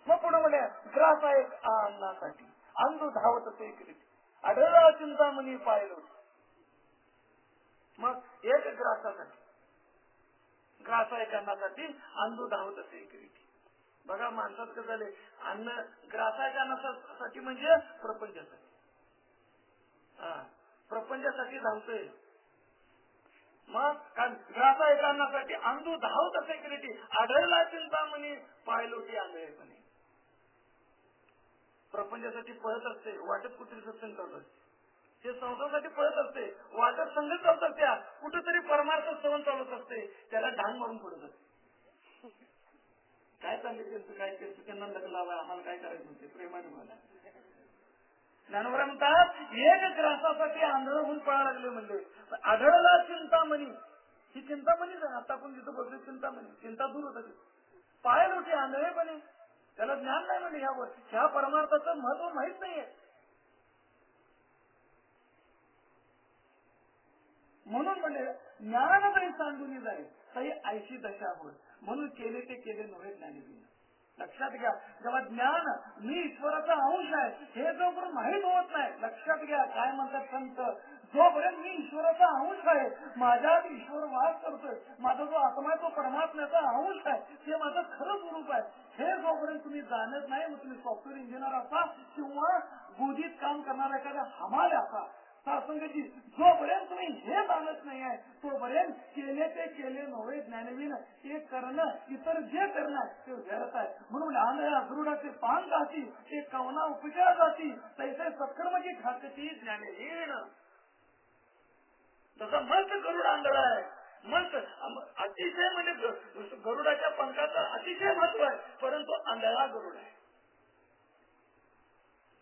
मग पुढे म्हणे ग्रास आहे अन्नासाठी अंधू धावत असे करीत आढळला चिंतामणी पाहिलो. मग एक ग्रासायकरणासाठी अंधू धावत असे. बघा माणसात कसं झाले, अन्न ग्रासायकरणासाठी म्हणजे प्रपंचासाठी, प्रपंचासाठी धावतोय. मग ग्रासायकरणासाठी अंधू धावत असे केली. आढळला चिंतामणी पायलोटी आंधळेपणे. प्रपंचासाठी पळत असते, वाटत कुठे सत्संग चालू असते. ते संसारासाठी पळत असते, वाटत संगत चालत असत्या, कुठेतरी परमार्थ सेवन चालत असते, त्याला ढांग मारून पडत असते. काय चालले त्यांचं, काय त्यांचं त्यांना लग्न लावाय, आम्हाला काय करायचं होते, प्रेमाने मला ज्ञानोबा म्हणतात एक ग्रासासाठी आंधळ होऊन पळायला लागले. म्हणजे आढळला चिंतामणी, ही चिंतामणीच आहे. आता आपण जिथं बघतोय चिंतामणी, चिंता दूर होत. पायलोटी आंधळेपणे, त्याला ज्ञान नाही म्हणजे ह्या परमार्थाचं महत्व माहित नाहीये. म्हणून म्हणजे ज्ञान जरी सांडून जाईल तरी ऐशी दशा होत. म्हणून केले ते केले नव्हे ज्ञानी. लक्षात घ्या, जेव्हा ज्ञान मी ईश्वराचा अंश आहे हे जोपर्यंत माहीत होत नाही, लक्षात घ्या काय म्हणतात संत, जोपर्यंत मी ईश्वराचा अंश आहे, माझ्यात ईश्वर वास करतोय, माझा जो आत्मा आहे तो परमात्म्याचा अंश आहे, ते माझं खरं स्वरूप आहे, हे जोपर्यंत तुम्ही जाणत नाही, मग तुम्ही सॉफ्टवेअर इंजिनियर असा किंवा गोदीत काम करणारा एखादा हमाल असा सासंगती, जोपर्यंत तुम्ही हे जाणत नाही आहे तोपर्यंत केले ते केले नव्हे ज्ञानवीन, ते करणं इतर जे करणं ते व्यर्थ आहे. म्हणून आंधळ्या गरुडाचे पान घाती, ते कवना उपचार जाती, तैसे सत्कर्माची घातती ज्ञानहीन. तसा मस्त गरुड आंधळा आहे, मस्त अतिशय म्हणजे गरुडाच्या पंखाचं अतिशय महत्व आहे, परंतु आंधळा गरुड आहे.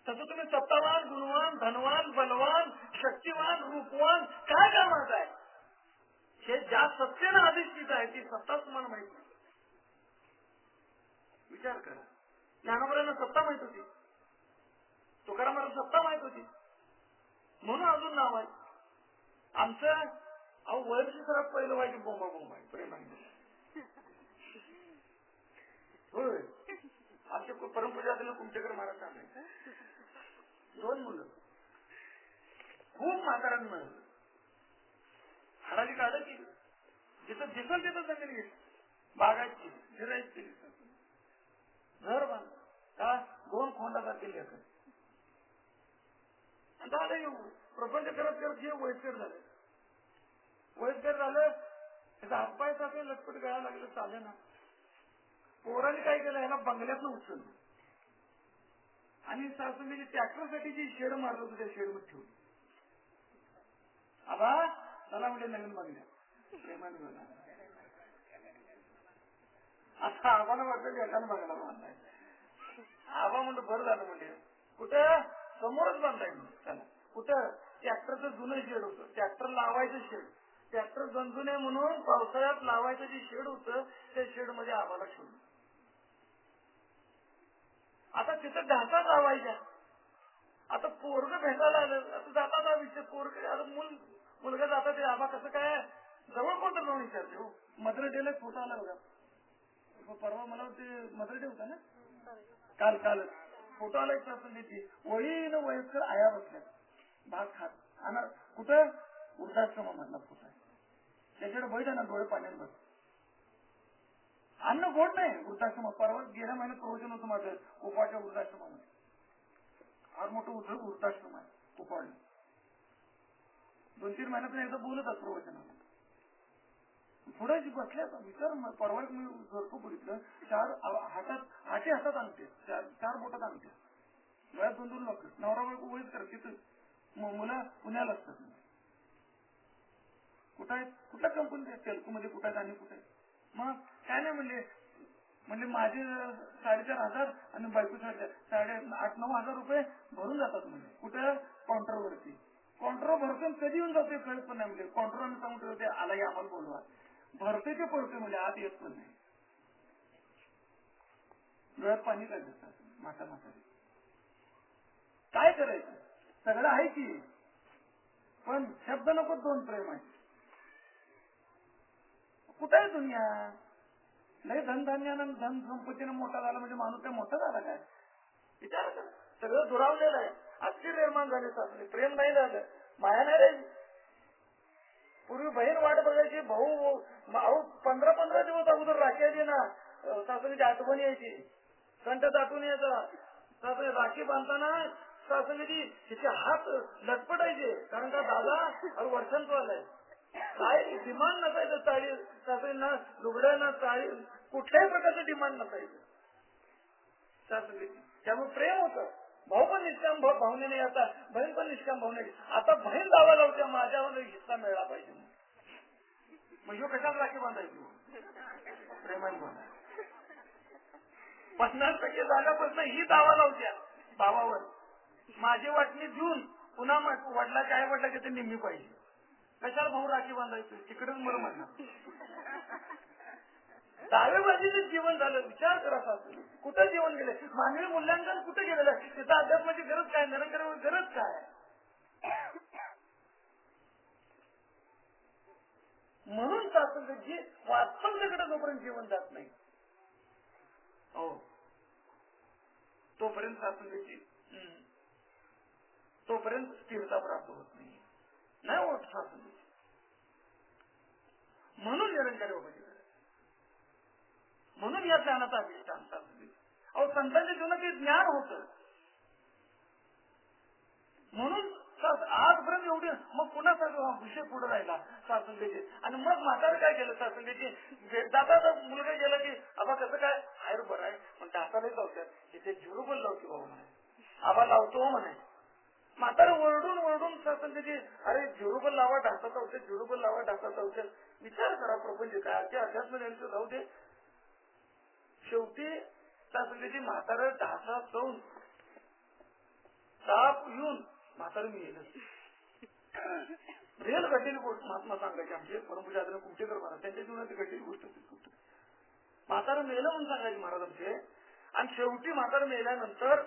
तसं तुम्ही सत्तावान, गुणवान, धनवान, बलवान, शक्तिवान, रूपवान काय कामाचं आहे, हे ज्या सत्तेनं अधिष्ठित आहे ती सत्ता तुम्हाला माहित नाही. विचार करा, ज्ञानोबांना सत्ता माहित होती, तुकारामांना सत्ता माहित होती, म्हणून अजून नाव आहे आमचं. अहो वयची सरात पहिलं व्हायची बोंबा बोंबा आहे प्रेमाने. होय, आमच्या परमपूजाला कुमटेकर महाराज सांगायचे, 2 मुलं खूप म्हातारांनी मिळाली, हाडाची काढायची, जिथं दिसल तिथं जमीन घेतली, बागायची, फिरायची, घर बांध का 2 खोंडाचा केले. आता येऊ प्रपंच करत करत जे वयस्कर झाले, वयस्कर झालं, त्याचा हातपाय सारखे लटपट गळायला लागलं, चाले ना. पोराने काय केलं, याला बंगल्यातनं उचललं आणि सासूने ट्रॅक्टरसाठी जी शेड मारलं होतं त्या शेड मध्ये ठेवली. आबा चला म्हणजे नवीन बंगल्या, प्रेमाने बघा. आता आबाला वाटलं एकानं बघायला बांधाय, आबा म्हणलं बरं झालं म्हणजे, कुठं समोरच बांधाय, चला कुठं ट्रॅक्टरचं जुनं शेड होतं, ट्रॅक्टर लावायचं शेड, ट्रॅक्टर गंजू नये म्हणून पावसाळ्यात लावायचं जे शेड होतं त्या शेड मध्ये आम्हाला ठेवलं. आता तिथं ढाचा लावायच्या, आता पोरग भेटायला आलं, आता जाता विषय पोरग, आता मुलगा जाता ते आबा कसं काय जवळ कोणतं जाऊन विचारते हो. मदर डेला फोटो आला बघा, परवा मला ते मदर डे होता ना, काल फोटो आला एक संधीची, वळीनं वयस्कर आया बसल्या भात खात, आणि कुठं वृद्धाश्रमामधला फोटो आहे, त्याच्याकडे बैठ ना डोळे पाण्यात बस, अन्न गोड नाही वृद्धाश्रम. परवा गेल्या महिन्यात प्रवचन होतं माझं कुपाडच्या वृद्धाश्रमामध्ये, फार मोठं वृद्धाश्रम आहे कुपाडला, 2-3 महिन्यातून एकदा बोलतात प्रवचनाला. पुढे बसल्या विचार, परवा मी घरको बघितलं, 4 हातात आणते, 4 बोटात आणते, वयात 2-2 लोक, नवरा बायको वयच करते, मुलं पुण्याला असतात. कुठं आहेत, कुठल्या कंपनीत आहेत, तेलकू मध्ये कुठं आहेत आणि कुठे आहेत. मग काय नाही म्हणजे माझे 4,500 आणि बायको 8-9 हजार रुपये भरून जातात. म्हणजे कुठं काउंटरवरती, काउंटर भरतो कधी येऊन जातोय कळत पण नाही. म्हणजे काउंटरवर सांगून ते आलाही आम्हाला बोलवा, भरते ते पळतोय म्हणजे आत येत पण नाही. डोळ्यात पाणी काय देतात म्हातारी, काय करायचं, सगळं आहे की, पण शब्द नको, 2 प्रेम आहे. कुठं आहे दुनिया, लय धनधान्यानं धन संपत्तीनं मोठा झाला म्हणजे माणूस काय मोठा झाला काय, विचार कर, सगळं दुरावलेलं आहे. अस्थिर निर्माण झाले सासरे, प्रेम नाही झालं, माया नाही राहिली. पूर्वी बहीण वाट बघायची, भाऊ 15-15 दिवस अगोदर राखी आली ना, सासरीची आठवण यायची, कंठ दाटून यायचा. सासरी राखी बांधताना सासरीची तिचे हात लटपटायचे, कारण का दादा वर्षांचं आलाय. काय डिमांड नसायचं साडी सासरींना, लुगड्यांना साडी कुठल्याही प्रकारचं डिमांड नसायचं सासरीची. त्यामुळे प्रेम होतं. भाऊ पण निष्काम भावनेने, आता बहीण पण निष्काम भावनेने. आता बहीण दावा लावते माझ्यावर हिस्सा मिळाला पाहिजे, मग ह्यो कशाला राखी बांधायची, प्रेमाने बांधा. 50% जागापासून ही दावा लावत्या भावावर, माझी वाटणी देऊन पुन्हा वडिलाची आई वडिलाची ते निम्मी पाहिजे. कशाला भाऊ राखी बांधायचं, तिकडेच मर म्हणणार. डावेबाजीचे जीवन झालं. विचार करा सासू कुठं जीवन गेले, मानवी मूल्यांकन कुठे गेलेलं आहे, तिथं अध्यात्माची गरज काय, निरंकाराची गरज काय. म्हणून सासूची वास्तवतेकडे जोपर्यंत जीवन जात नाही, हो तोपर्यंत सासूची तोपर्यंत स्थिरता प्राप्त होत नाही होत सासूची. म्हणून निरंकारी बाबाची गरज, म्हणून या ज्ञानाचा अधिष्ठान सासूची. अहो संतांच्या जीवनात ते ज्ञान होतं, म्हणून आजपर्यंत एवढी. मग पुन्हा विषय पुढे राहिला सासंगीचे. आणि मग म्हातारे काय केलं सासंगीचे, दादा मुलगा गेला की आबा कसं काय, हायर बरं आहे पण ढासालाच लावतात, तिथे जुरुबल लावते भाऊ म्हणे, आबा लावतो म्हणे. म्हातारे ओरडून ओरडून सासंगीचे, अरे जुरुबल लावा ढासा चावतात, जुरुबल लावा ढासा चावतात. विचार करा प्रपंच काय, अख्या अध्यात्म त्यांचं जाऊ दे. शेवटी सासंगीची म्हातारे ढासा चावून ताप येऊन म्हातारं मी येईल. रिअल घडलेली गोष्ट महात्मा सांगायची, आमचे परमपूज्य आदरणीय कुमठेकर महाराज त्यांच्या जीवनात घडलेली गोष्ट. म्हातारं मेलं म्हणून सांगायचे महाराज आमचे. आणि शेवटी म्हातारं मेल्यानंतर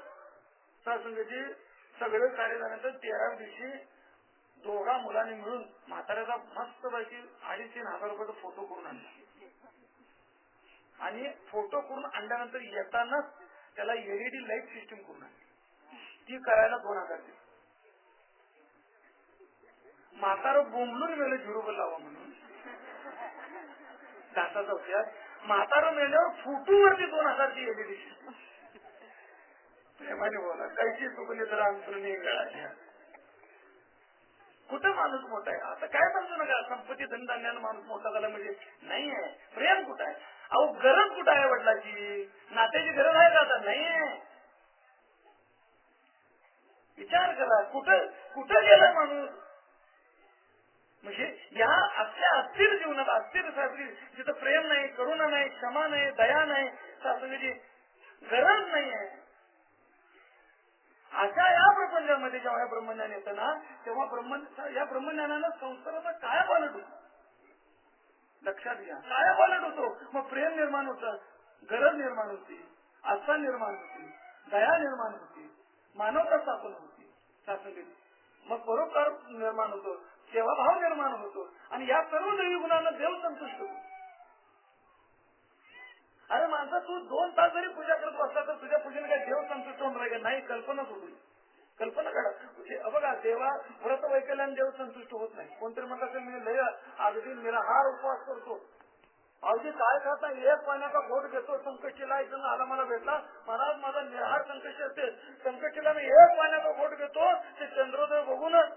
सासंगीची सगळे कार्य झाल्यानंतर 13व्या दिवशी दोघा मुलांनी मिळून म्हाताऱ्याचा मस्तपैकी 2,500 रुपयाचा फोटो करून आणला. आणि फोटो करून आणल्यानंतर येतानाच त्याला LED लाईट सिस्टीम करून आणली. ती करायला 2,000 दिले. म्हातारं बोंबलून गेलं जुरुबल लावा म्हणून ढासा चौक्यात. म्हातारं मेल्यावर फुटूवरती 2,000 ची LED. प्रेमाने बोला, काहीची चुकली तर अंतरुणी गळा. कुठं माणूस मोठा आहे, आता काय समजू नका संपत्ती धनधान्यानं माणूस मोठा झाला म्हणजे नाही आहे. प्रेम कुठं आहे, अहो गरज कुठं आहे, वडिलाची नात्याची गरज आहे का, आता नाही आहे. विचार करा कुठं गेला माणूस. म्हणजे या अख्या अस्थिर जीवनात, अस्थिर सासरी जिथं प्रेम नाही, करुणा नाही, क्षमा नाही, दया नाही, सासरीची गरज नाही आहे, अशा या प्रपंचामध्ये जेव्हा या ब्रह्मज्ञान येतं ना, तेव्हा या ब्रह्मज्ञानानं संसाराचा काय पालट होतो लक्षात घ्या. काय पालट होतो, मग प्रेम निर्माण होतं, गरज निर्माण होती, आस्था निर्माण होती, दया निर्माण होती, मानवता स्थापन होती सासरी. मग परोपकार निर्माण होतो, सेवाभाव निर्माण होतो, आणि या सर्व दैवी गुणांना देव संतुष्ट होतो. अरे माणसा तू 2 तास जरी पूजा करत बसला तर तुझ्या पूजेने काय देव संतुष्ट होणार का, नाही. कल्पनाच होती. कल्पना करा बघा, देवा व्रत वैकल्याने देव संतुष्ट होत नाही. कोणतरी म्हणतात मी लय अगदी निराहार उपवास करतो, अगदी काय खात नाही, 1 पाण्याचा घोट घेतो, संकष्टीला इथून आला मला भेटला महाराज माझा निराहार संकष्टी असते, संकष्टीला मी 1 पाण्याचा घोट घेतो, ते चंद्रोदय बघूनच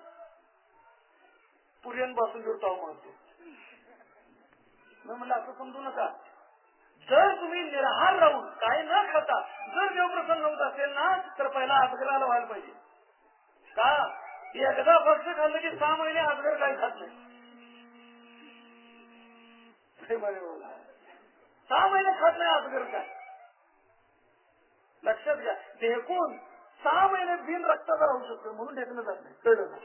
पुर्यन बसून जोडतो म्हणतो. मी म्हणलं असं समजू नका. जर तुम्ही निराहार राहून काही न खाता जर देव प्रसन्न होत असेल ना, तर पहिला अजगराला व्हायला पाहिजे. का, एकदा भक्ष खाल्लं की 6 महिने अजगर काही खात नाही. 6 महिने खात नाही अजगर काय, लक्षात घ्या. ढेकून 6 महिने बिन रक्ताचा राहू शकतो, म्हणून ढेकणं जात नाही. कळलं,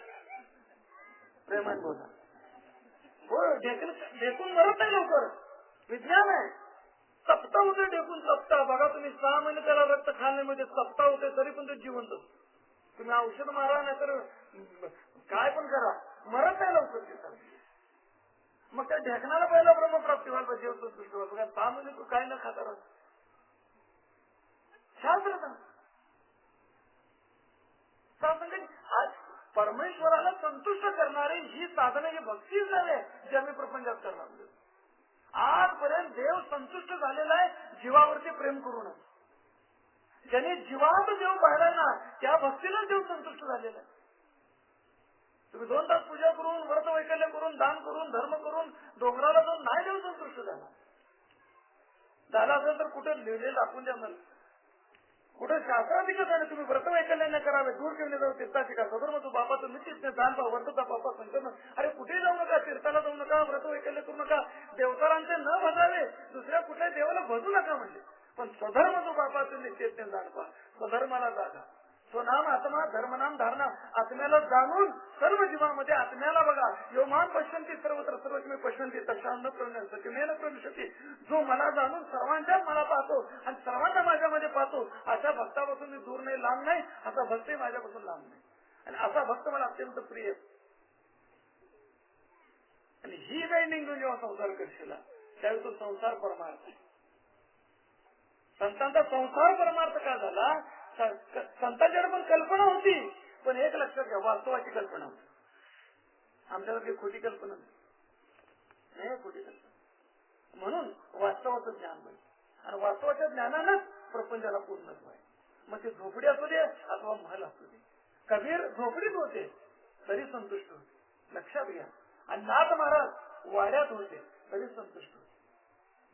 प्रेमान बोला. हो, ढेकून मरत नाही लवकर, विज्ञान आहे. सप्ताह होते ढेकून, सप्ताह. बघा तुम्ही 6 महिने त्याला रक्त खाण्यामध्ये सप्ताह होते, तरी पण ते जिवंत. तुम्ही औषध मारा नाही तर काय पण करा, मरत नाही लवकर ते. मग त्या ढेकणाला पहिला ब्रह्मप्राप्ती व्हायला पाहिजे, संतुष्ट व्हायला. 6 महिने तू काय न खाता राहत, शास्त्र आज परमेश्वराला संतुष्ट करणारी ही साधनं ही भक्तीच नव्हे जे आम्ही प्रपंचात करणार. आजपर्यंत देव संतुष्ट झालेला आहे जीवावरती प्रेम करूनच. ज्याने जीवात देव पाहिलाय ना त्या भक्तीलाच देव संतुष्ट झालेला आहे. तुम्ही 2 तास पूजा करून व्रत वैकल्य करून दान करून धर्म करून डोंगराला जाऊन नाही देव संतुष्ट झाला असेल तर कुठे लिहिले दाखवून द्या मला. कुठे शास्त्राधिकच आहे तुम्ही व्रत वैकल्य न करावे दूर घेऊन जाऊ तीर्थाची का सदर मग तू बापा तुम्ही तीर्थ दान पा वर्तचा बापा संकलन. अरे कुठेही जाऊ नका तीर्थाला जाऊ नका व्रत वैकल्य करू नका देवतारांचे न भजावे दुसऱ्या कुठल्या देवाला भजू नका म्हणजे. पण स्वधर्म जो बापा तुम्ही तीर्थ दान पा स्वधर्माला जागा स्वनाम आत्मा धर्मनाम धारणा आत्म्याला जाणून सर्व जीवामध्ये आत्म्याला बघा योमान पश्यंती सर्वत्र सर्वज्ञ पश्यंती तशान न प्रविशती. जो मला जाणून सर्वांच्याच मला पाहतो आणि सर्वांना माझ्यामध्ये पाहतो अशा भक्तापासून मी दूर नाही लांब नाही. असा भक्तही माझ्यापासून लांब नाही आणि असा भक्त मला अत्यंत प्रिय. आणि ही वेळ निघून जेव्हा संसार करशील त्यावेळी तो संसार परमार्थ आहे. संतांचा संसार परमार्थ का झाला. संतांच्याकडे पण कल्पना होती पण एक लक्षात घ्या वास्तवाची कल्पना होती. आमच्याकडे खोटी कल्पना नाही खोटी कल्पना. म्हणून वास्तवाचं ज्ञान पाहिजे आणि वास्तवाच्या ज्ञानानंच प्रपंचाला पूर्णत्व आहे. मग ते झोपडी असू दे अथवा महल असू दे. कबीर झोपडीत होते तरी संतुष्ट होते लक्षात घ्या. आणि नाथ महाराज वाड्यात होते तरी संतुष्ट होते.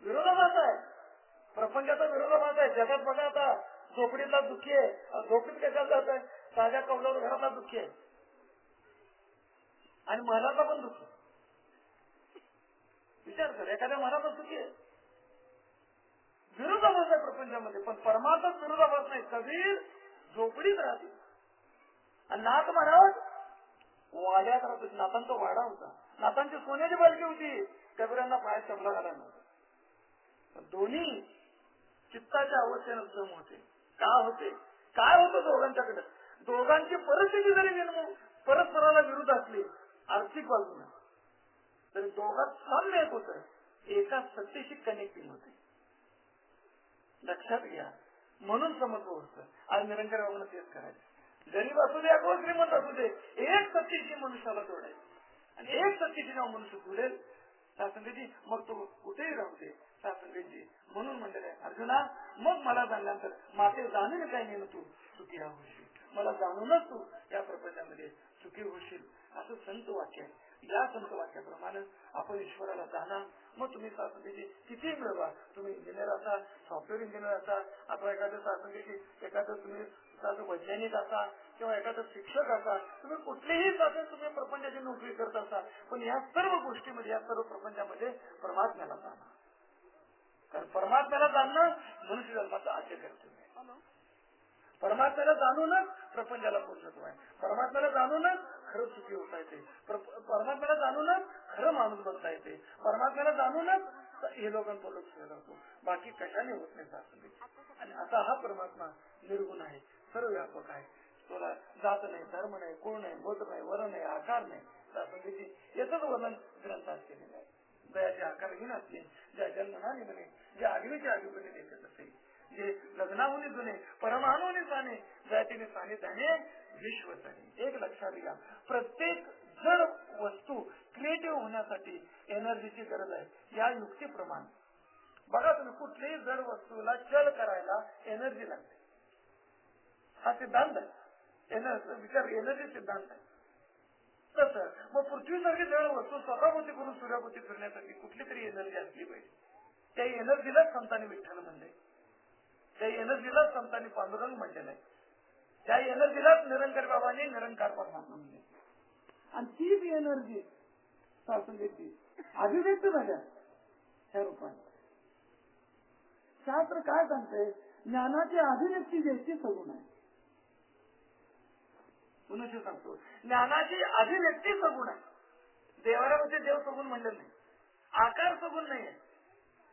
विरोधाभास आहे प्रपंचाचा विरोधाभास आहे. जगात बघा आता झोपडीला दुःखी आहे झोपडीत कशाला जात आहे साध्या कौलावर घरातला दुःखी आहे आणि महाराजा पण दुःखी. विचार कर एखाद्या महाराजा दुःखी आहे. विरोधाभास आहे प्रपंचामध्ये पण परमार्थाच विरोधाभास नाही. कबीर झोपडीत राहते आणि नाथ महाराज वाड्यात राहत होते. नाथांचा वाडा होता. नाथांची सोन्याची बालकी होती. कबीरांना पायात चपला घालायला नव्हता. पण दोन्ही चित्ताच्या अवस्थेनं जम होते. का होते काय होतं दोघांच्याकडे. दोघांची परिस्थिती जरी परस्पराला विरुद्ध असली आर्थिक बाजूने तरी दोघात साम्य एक होत. एका सत्तेशी कनेक्टिंग होते. लक्षात घ्या. म्हणून समत्व होतं. आज निरंकार बाबांना तेच करायचं. गरीब असू दे अथवा श्रीमंत असू दे एक सत्तेशी मनुष्याला जोडायचं आणि एक सत्तेशी जेव्हा मनुष्य जोडेल शासनजी मग तो कुठेही राहू दे शासनजी. म्हणून म्हणलेलं आहे अर्जुना मग मला जाणल्यानंतर माते जाणून काही नाही तू सुखी होशील. मला जाणूनच तू या प्रपंचामध्ये सुखी होशील असं संत वाक्य आहे. या संत वाक्याप्रमाणे आपण ईश्वराला जाणा. मग तुम्ही शासनजी किती मिळवा तुम्ही इंजिनियर असा सॉफ्टवेअर इंजिनियर असा अथवा एखादं शासनजी एखादं तुम्ही वैज्ञानिक असा किंवा एखादा शिक्षक असा तुम्ही कुठलीही शासन तुम्ही प्रपंचाची नोकरी करत असा पण या सर्व गोष्टीमध्ये या सर्व प्रपंचामध्ये परमात्म्याला जाणा. कारण परमात्म्याला जाणणं मनुष्य जन्माचं आद्य कर्तव्य आहे. परमात्म्याला जाणूनच प्रपंचाला पूर्णत्व आहे. परमात्म्याला जाणूनच खरं सुखी होता येते. परमात्म्याला जाणूनच खरं माणूस बनता येते. परमात्म्याला जाणूनच हे लोकांचा लोक होतो. बाकी कशाने होत नाही शास्त्री. आणि आता हा परमात्मा निर्गुण आहे सर्व व्यापक आहे. तुला जात नाही धर्म नाही कोण नाही गोत्र नाही वर्ण नाही आकार नाही. शास्त्री याचंच वर्णन ग्रंथात केलेलं आहे. दयाचे आकार घेऊन असले ज्या जन्मनाने म्हणे जे आगवीचे आगीपणे देखत असे जे लग्नाहुनी जुने परमाणुनी साने जातीने सानिध्याने विश्वसाने. एक लक्षात घ्या प्रत्येक जड वस्तू क्रिएटिव्ह होण्यासाठी एनर्जीची गरज आहे. या युक्तीप्रमाणे बघा तुम्ही कुठल्याही जड वस्तूला चल करायला एनर्जी लागते. हा सिद्धांत आहे. विचार एनर्जी सिद्धांत आहे. तसं मग पृथ्वीसारखी जड वस्तू स्वतःभोवती करून सूर्याभोवती फिरण्यासाठी कुठली तरी एनर्जी असली पाहिजे. त्या एनर्जीलाच संतांनी विठ्ठल म्हणले. त्या एनर्जीलाच संतांनी पांडुरंग म्हटलेलं आहे. त्या एनर्जीलाच निरंकार बाबांनी निरंकार परमात्मा म्हणले. आणि तीच एनर्जी शास्त्रची अभिव्यक्त झाल्या ह्या रूपाने. शास्त्र काय सांगते ज्ञानाची अभिव्यक्ती द्यायची सगुण आहे. पुन्हा सांगतो ज्ञानाची अभिव्यक्ती सगुण आहे. देवाऱ्यामध्ये देव सगुण म्हणलेलं नाही. आकार सगुण नाही आहे.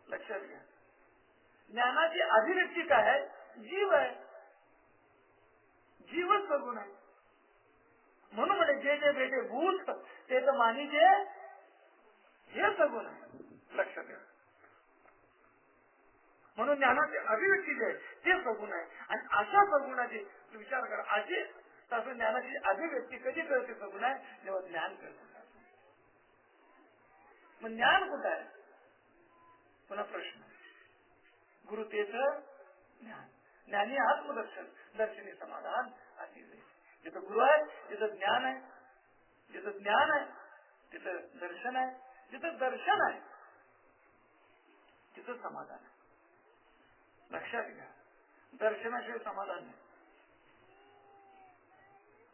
लक्षात घ्या. ज्ञानाची अभिव्यक्ती काय आहे जीव आहे. जीवच सगुण आहे. म्हणून म्हणे जे जे बेटे भूत ते तर मानी जे हे सगुण आहे. लक्षात घ्या. म्हणून ज्ञानाची अभिव्यक्ती जे आहे ते सगुण आहे. आणि अशा सगुणाचे विचार करा. असे तसं ज्ञानाची अभिव्यक्ती कधी कळते सगुण आहे, जेव्हा ज्ञान कळतं. मग ज्ञान कुठं आहे? पुन्हा प्रश्न. गुरु तेच ज्ञान. ज्ञानी आत्मदर्शन, दर्शनी समाधान अति. जिथं गुरु आहे तिथं ज्ञान आहे, जिथं ज्ञान आहे तिथं दर्शन आहे, जिथं दर्शन आहे तिथं समाधान आहे. लक्षात घ्या, दर्शनाशिवाय समाधान नाही,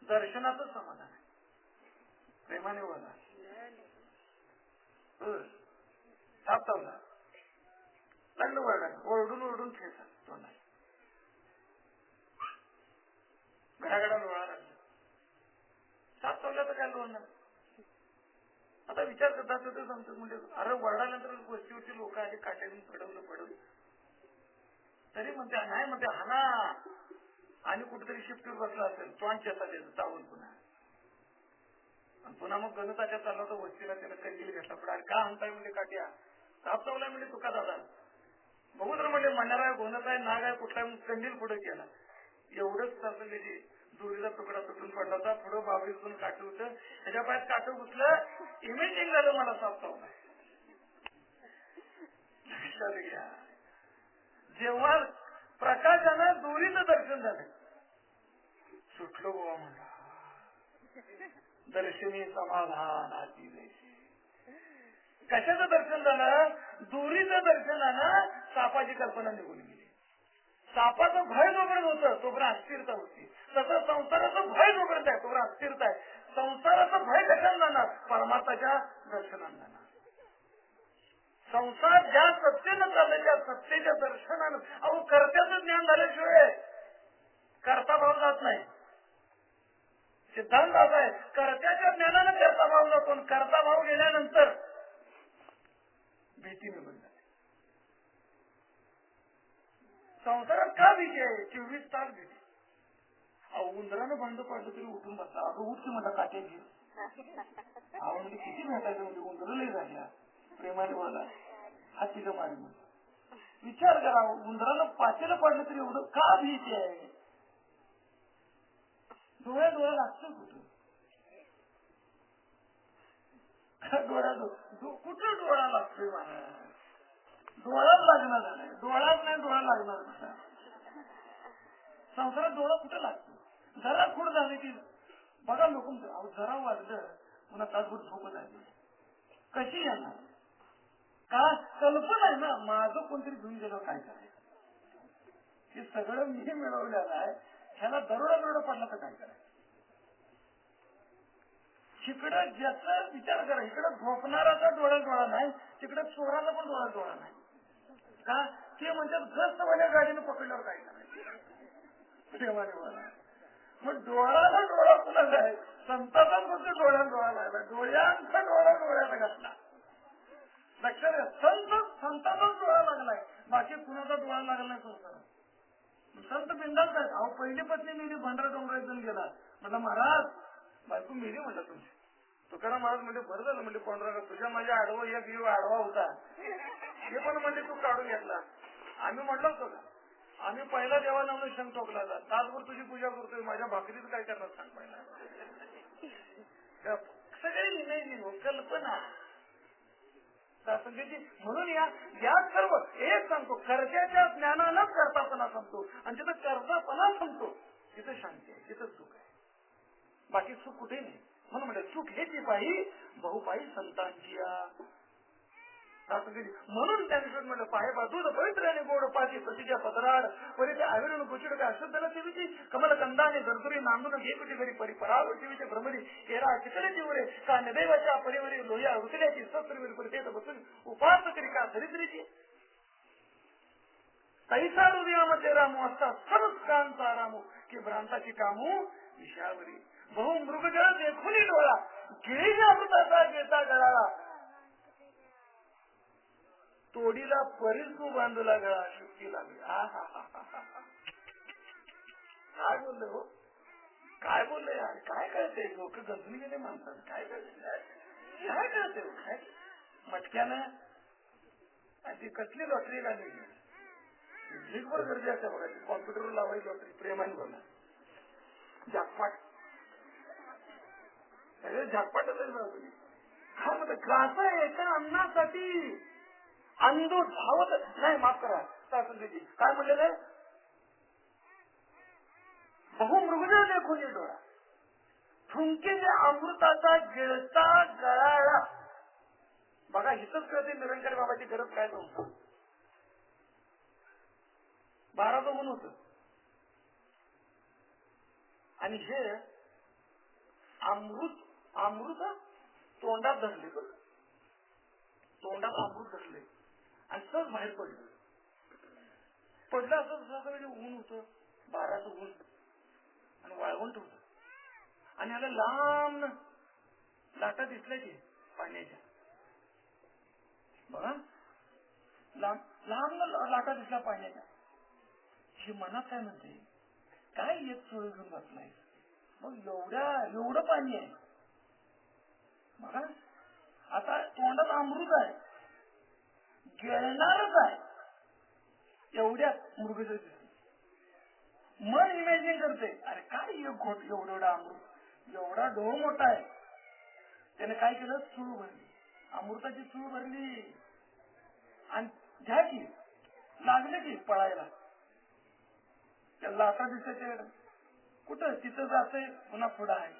दर्शनाचं समाधान आहे. प्रेमाने बोला. सापतावला लागलं वरडायला, ओरडून ओरडून खेळतात तोंडाला, घडाघडा लोळा लागला. सापतावला तर काय लोळणार? आता विचार करतात ते सांगतात, म्हणजे अरे वरडानंतर वस्तीवरची लोक आली, काट्यातून पडवलं तरी म्हणते नाही, म्हणते हाना. आणि कुठेतरी शिफ्टीवर बसला असेल, तोंडच्या त्याचं चावून पुन्हा मग गणिताच्या चालला तर वस्तीला त्याला कंदील घेतला. पण का आणताय म्हणजे काट्या? साप चावलाय म्हणजे तुका दादा बघू तर म्हणजे मनार आहे, घोणत आहे, नाग आहे, कुठला कंदील पुढे केला. एवढंच असं त्याची दोरीचा तुकडा तुटून पडला होता. पुढं बाबरीतून काटू होतं, त्याच्या पायात काटू घुसलं, इमेजिंग झालं मला साप चावलाय. लक्षात घ्या, जेव्हा प्रकाशानं दोरीचं दर्शन झालं, सुटलो गोवा म्हणला, दर्शनी समाधान अति जैसे. कशाचं दर्शन झालं? दोरीचं दर्शनानं सापाची कल्पना निघून गेली. सापाचं भय जोपर्यंत होतं तोपर्यंत अस्थिरता होती. तसं संसाराचं भय जोपर्यंत आहे तोपर्यंत अस्थिरता आहे. संसाराचं भय कशाला जाणार? परमात्माच्या दर्शनानं जाणार. संसार ज्या सत्तेनं चाललं, त्या सत्तेच्या दर्शनानं. अहो, कर्त्याचं ज्ञान झाल्याशिवाय कर्ता भाव जात नाही. सिद्धांत असा आहे, कर्त्याच्या ज्ञानानं कर्ता भाव जातो, कर्ता भाव गेल्यानंतर भीती निघून जाते. संसारात का भीती आहे? 24 तास भीती. उंदरानं बंद पडलं तरी उठून बसला. अगं उठची म्हणता काट्या घे. म्हणजे किती भेटायचं, म्हणजे उंदर लई झाल्या. प्रेमाने बोला, हाती का मारी म्हणून विचार करा. उंदरानं पाचीला पडलं तरी एवढं का भीती आहे? डोळ्या लागतं कुठं? कुठं डोळा लागतोय महाराज? डोळाच लागणार झालाय. डोळाच नाही, डोळा लागणार कुठं? संसारात डोळा कुठं लागतो? जरा खूड झाली की बघा लोक, जरा वाजलं पुन्हा तासभर झोपत आहे. कशी येणार? का कल्पना आहे ना, माझं कोणतरी घेऊन गेलं काय करायचं? हे सगळं मी मिळवलेलं आहे, ह्याला दरोडा पडला तर काय करायचं? तिकडं ज्याचा विचार करा, इकडं झोपणाराचा डोळा नाही, तिकडे चोराचा पण डोळा नाही. का? ते म्हणतात ग्रस्तवाल्या गाडीनं पकडल्यावर काय करायचं? प्रेमाने बोला. मग डोळा कुणाचा आहे? संताचा फक्त डोळा लागला, डोळ्यांचा डोळ्यात घातला. लक्षात घ्या, संताचाच डोळा लागलाय, बाकी कुणाचा डोळा लागला नाही संसारात. संत बिंदास आहेत. अहो, पहिली पत्नी मेली, भंडारा डोंगरात जाऊन गेला. म्हटलं महाराज बायको मेली, म्हटलं तुमची. तुकाराम महाराज म्हणजे बरं झालं, म्हणजे पांडुरंगा तुझ्या माझ्या आडवा एक जीव आडवा होता, हे पण म्हणजे तू काढून घेतला. आम्ही म्हटलं होतो का, आम्ही पहिला देवाला म्हणून शंख टोकला, तासभर तुझी पूजा करतोय, माझ्या भाकरीत काय करणार सांग पहिला. सगळे इमेजिंग, कल्पना. म्हणून या सर्व एक सांगतो, कर्त्याच्या ज्ञानानंच कर्तापणा संपतो, आणि जिथं कर्तापणा संपतो तिथं शांती आहे, तिथं सुख आहे. बाकी सुख कुठे नाही. म्हणून म्हणलं सुख हेची पायी बहुपायी संतांची. म्हणून त्याविषयी म्हणलं पाहे दूध पवित्र आणि गोड पाठी प्रतिच्या पदराड परी आविरून कुचिड काय अशुद्ध देवीची कमल कंदा आणि दरदुरी नांदून घेकुटी घरी परी परावर देवीचे भ्रमरी एरा चिकल्याची उरे का नदैवाच्या परिवरी लोह्या रुतल्याची सत्रीवर परितेत बसून उपास करी का दरिद्रीची तैसा हृदयामध्ये रामू असता सर्व कांचा रामू की भ्रांताची कामू विषयावरी बहु मृगजळ देखुनी डोळा गिळी अमृताचा घेता गळाला तोडीला परिसू बांधला गळा शुक्ती लागली. काय बोलले हो, काय बोलले यार, काय कळते? लोक गंजली गेले माणसात, काय कळते, काय कळते हो, काय मटक्यानं ती कसली लॉटरी लागली लीगवर गर्दी असते बघा, कॉम्प्युटरवर लावायची लॉटरी. प्रेमाने बोला, जॅकपॉट सगळे झटपटच आहे. काय म्हणतात घास एका अन्नासाठी अंधू धावत नाही. माफ करा सासूजी काय म्हणलेलं आहे, बहुमृगजळ देखून डोळा थुंकीने अमृताचा गिळता गळाला. बघा हिथंच कळते निरंकारी बाबाची गरज काय नव्हतं. 12 गुण होत आणि हे अमृत तोंडात धरले. बघ तोंडात अमृत धरले आणि सहज बाहेर पडलं असं ऊन होतं 12चं ऊन आणि वाळवंट होत आणि याला लांब लाटा दिसल्या की पाण्याच्या. बघा लांब लाटा दिसल्या पाण्याच्या. ही मनात काय म्हणते, काय एक चुळ घेऊन बसलाय, मग एवढं पाणी आहे. बघा आता तोंडात अमृत आहे, गिळणारच आहे. एवढ्यात मृगजळ दिसते. मन इमॅजिन करते, अरे काय एक घोट एवढं अमृत, एवढा डोह मोठा आहे. त्याने काय केलं, चूळ भरली, अमृताची चूळ भरली आणि घ्या की लागले की पळायला. त्याला आता दिसायचे कुठं, तिथं जाते पुन्हा पुढं आहे,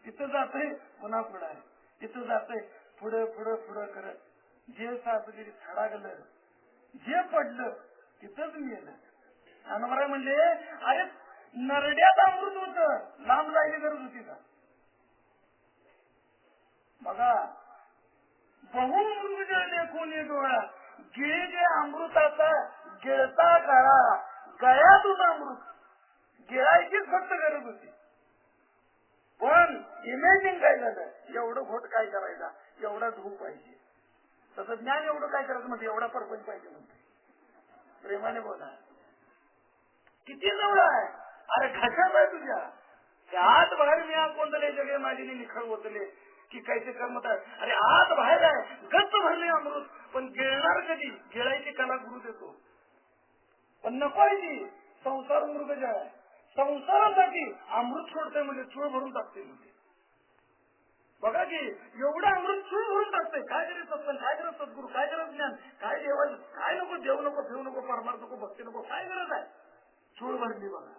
तिथं जाते पुन्हा पुढं आहे, तिथं जाते पुढं पुढं पुढं करत जे सासगिरी थडागलं, जे पडलं तिथंच मेलं. अनवरा म्हणले, अरे नरड्यात अमृत होत, लांब जायची गरज होती का. बघा बहुमृगजळ देखून डोळा गिळीचे अमृताचा गिळता गळा. गळ्यातून अमृत गिळायचीच फक्त गरज होती. पण इमॅजिन काय झालं, एवढं घोट काय करायचा, एवढा धूप पाहिजे. तसं ज्ञान एवढं काय करायचं म्हणते, एवढा परपंच पाहिजे म्हणते. प्रेमाने बोला, किती जवळ आहे. अरे घशात आहे तुझ्या, आत बाहेर मी आज कोणतले जगे माझी निखळ होतले की काहीचे कर्म. अरे आत बाहेर आहे, गच्च भरले अमृत, पण गिळणार कधी, गिळायची कला गुरु देतो. पण नको आहे ती संसार मृगजळ आहे. संसारासाठी अमृत सोडतंय म्हणजे चूळ भरून टाकते म्हणजे. बघा की एवढं अमृत चूळ भरून टाकते. काय करे सत्संग, काय करत सद्गुरू, काय करत ज्ञान, काय देवा, काय नको, देव नको, ठेवू नको, परमार्थ नको, भक्ती नको, काय गरज आहे. चूळ भरली बघा.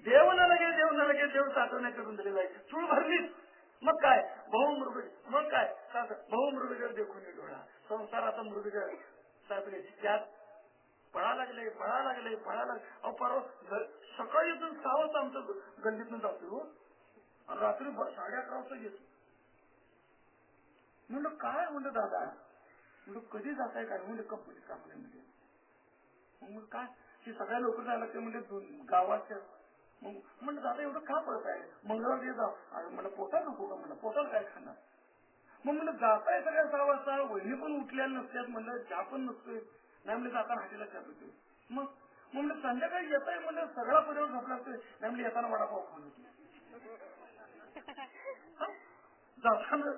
देव न लगे देव साठवण्याच्या रुंदलेला आहे. चूळ भरलीच मग काय बहुमृग, मग काय बहुमृगजळ देखून डोळा. संसाराचा मृगजळ सापडे त्यात पळा लागले. अहो परवा सकाळी इथून 6 वाजता आमचं गल्लीतून जातो, रात्री 11:30 वाजता येतो. म्हणलं काय, म्हणलं दादा, म्हणलं कधी जाताय काय, म्हणजे कंपनी कामामध्ये. मग काय ते सगळ्या लोक जायला लागते म्हणजे गावाच्या. मग म्हणलं दादा एवढं का पळत आहे, मंगळवार दे जाऊ. अरे मला पोटाल नको का, म्हणलं पोटाला काय खाणार. मग म्हणलं जाताय सगळ्या 6 वाजता, वहिनी पण उठलेल्या नसतात, म्हणलं चहा पण नसतोय. नाही म्हणजे जाताना हाटीला चहा पितोय. मग म्हणलं संध्याकाळी येत आहे, म्हणलं सगळा परिवार झोपला असतोय. नाही म्हणजे येताना वडापाव खाऊन येतो. जाताना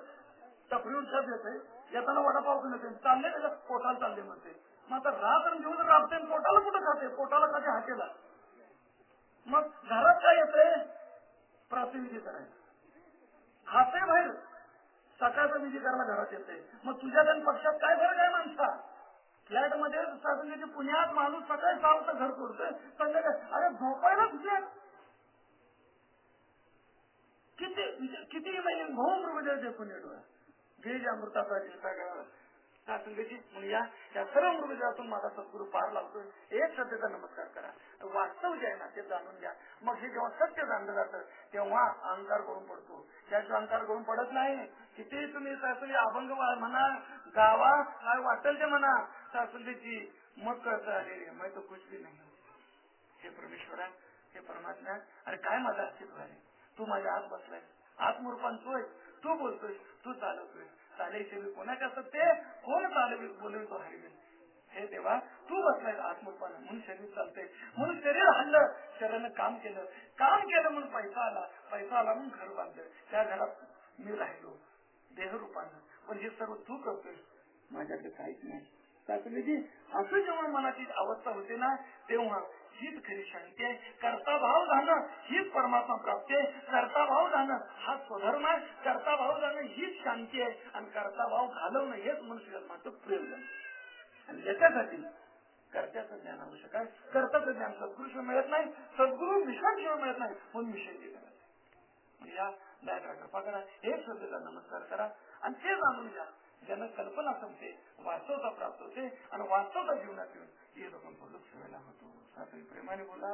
टपरीवर चहा देते, येताना वडापाव खाऊन येते. चालले त्याच्या पोटाला चालले म्हणते. मग आता रात्र दिवस राबते, पोटाला कुठं खाते, पोटाला खाते हाटेला. मग घरात काय येतंय, प्रातिनिधी करायचं, खाते बाहेर, सकाळचा विधी करायला घरात येते. मग तुझ्या आणि पक्षात काय फरक आहे माणसा. फ्लॅट मध्ये सासूची पुण्यात माणूस सकाळी 6 वाजता घर सोडतोय, संध्याकाळी अरे झोपायलाच फ्लॅट. किती महिने बहुमृगजळ देखून डोळा जे अमृताचा गिळता गळा. सासूची या सर्व मृगजळातून माझा सद्गुरू पार लावतोय. एक श्रद्धेचा नमस्कार करा. वास्तव जे आहे ना ते जाणून घ्या. मग हे जेव्हा सत्य जाणलं जातं तेव्हा अहंकार करून पडतो. त्याशिवाय अहंकार करून पडत नाही. किती तुम्ही सासूजी अभंग म्हणा, गावा, काय वाटेल ते म्हणा सासूजीची, मग कळतं अरे मैं तो कुछ भी नाही. हे परमेश्वरा, हे परमात्मा, अरे काय माझं अस्तित्व आहे. तू माझ्या आत बसलाय, आत्मरूपांतोय, तू बोलतोय, तू चालवतोय. चालायचे कोणाच्या सत्य, कोण चालवी बोलवितो हरिवे. हे देवा तू बसलाय आत्मरूपानं, म्हणून शरीर चालते, म्हणून शरीर हल्लं, शरीरानं काम केलं म्हणून पैसा आला म्हणून घर बांधलं, त्या घरात मी राहिलो देहरूपानं. पण हे सर्व तू करतोय, माझ्याकडे काहीच नाही. सासूजी असं जेव्हा मनाची अवस्था होते ना, तेव्हा हीच खरी शांती आहे. कर्ताभाव जाणं हीच परमात्मा प्राप्ती आहे. कर्ताभाव जाणं हा स्वधर्म आहे. कर्ताभाव जाणं हीच शांती आहे. आणि कर्ताभाव घालवणं हेच मनुष्य जन्माचं प्रयोजन. आणि याच्यासाठी कर्त्याचं ज्ञान आवश्यक आहे. कर्त्याचं ज्ञान सद्गुरूशिवाय मिळत नाही. सद्गुरू मिश्रांशिवाय मिळत नाही. म्हणून मिश्र करायचं. या दयाकडे कृपा करा. एक श्रद्धेचा नमस्कार करा आणि ते जाणून घ्या. ज्यांना कल्पना संपते, वास्तवता प्राप्त होते आणि वास्तवता जीवनात येऊन हे लोकांना सेवेला होतो. प्रेमाने बोला.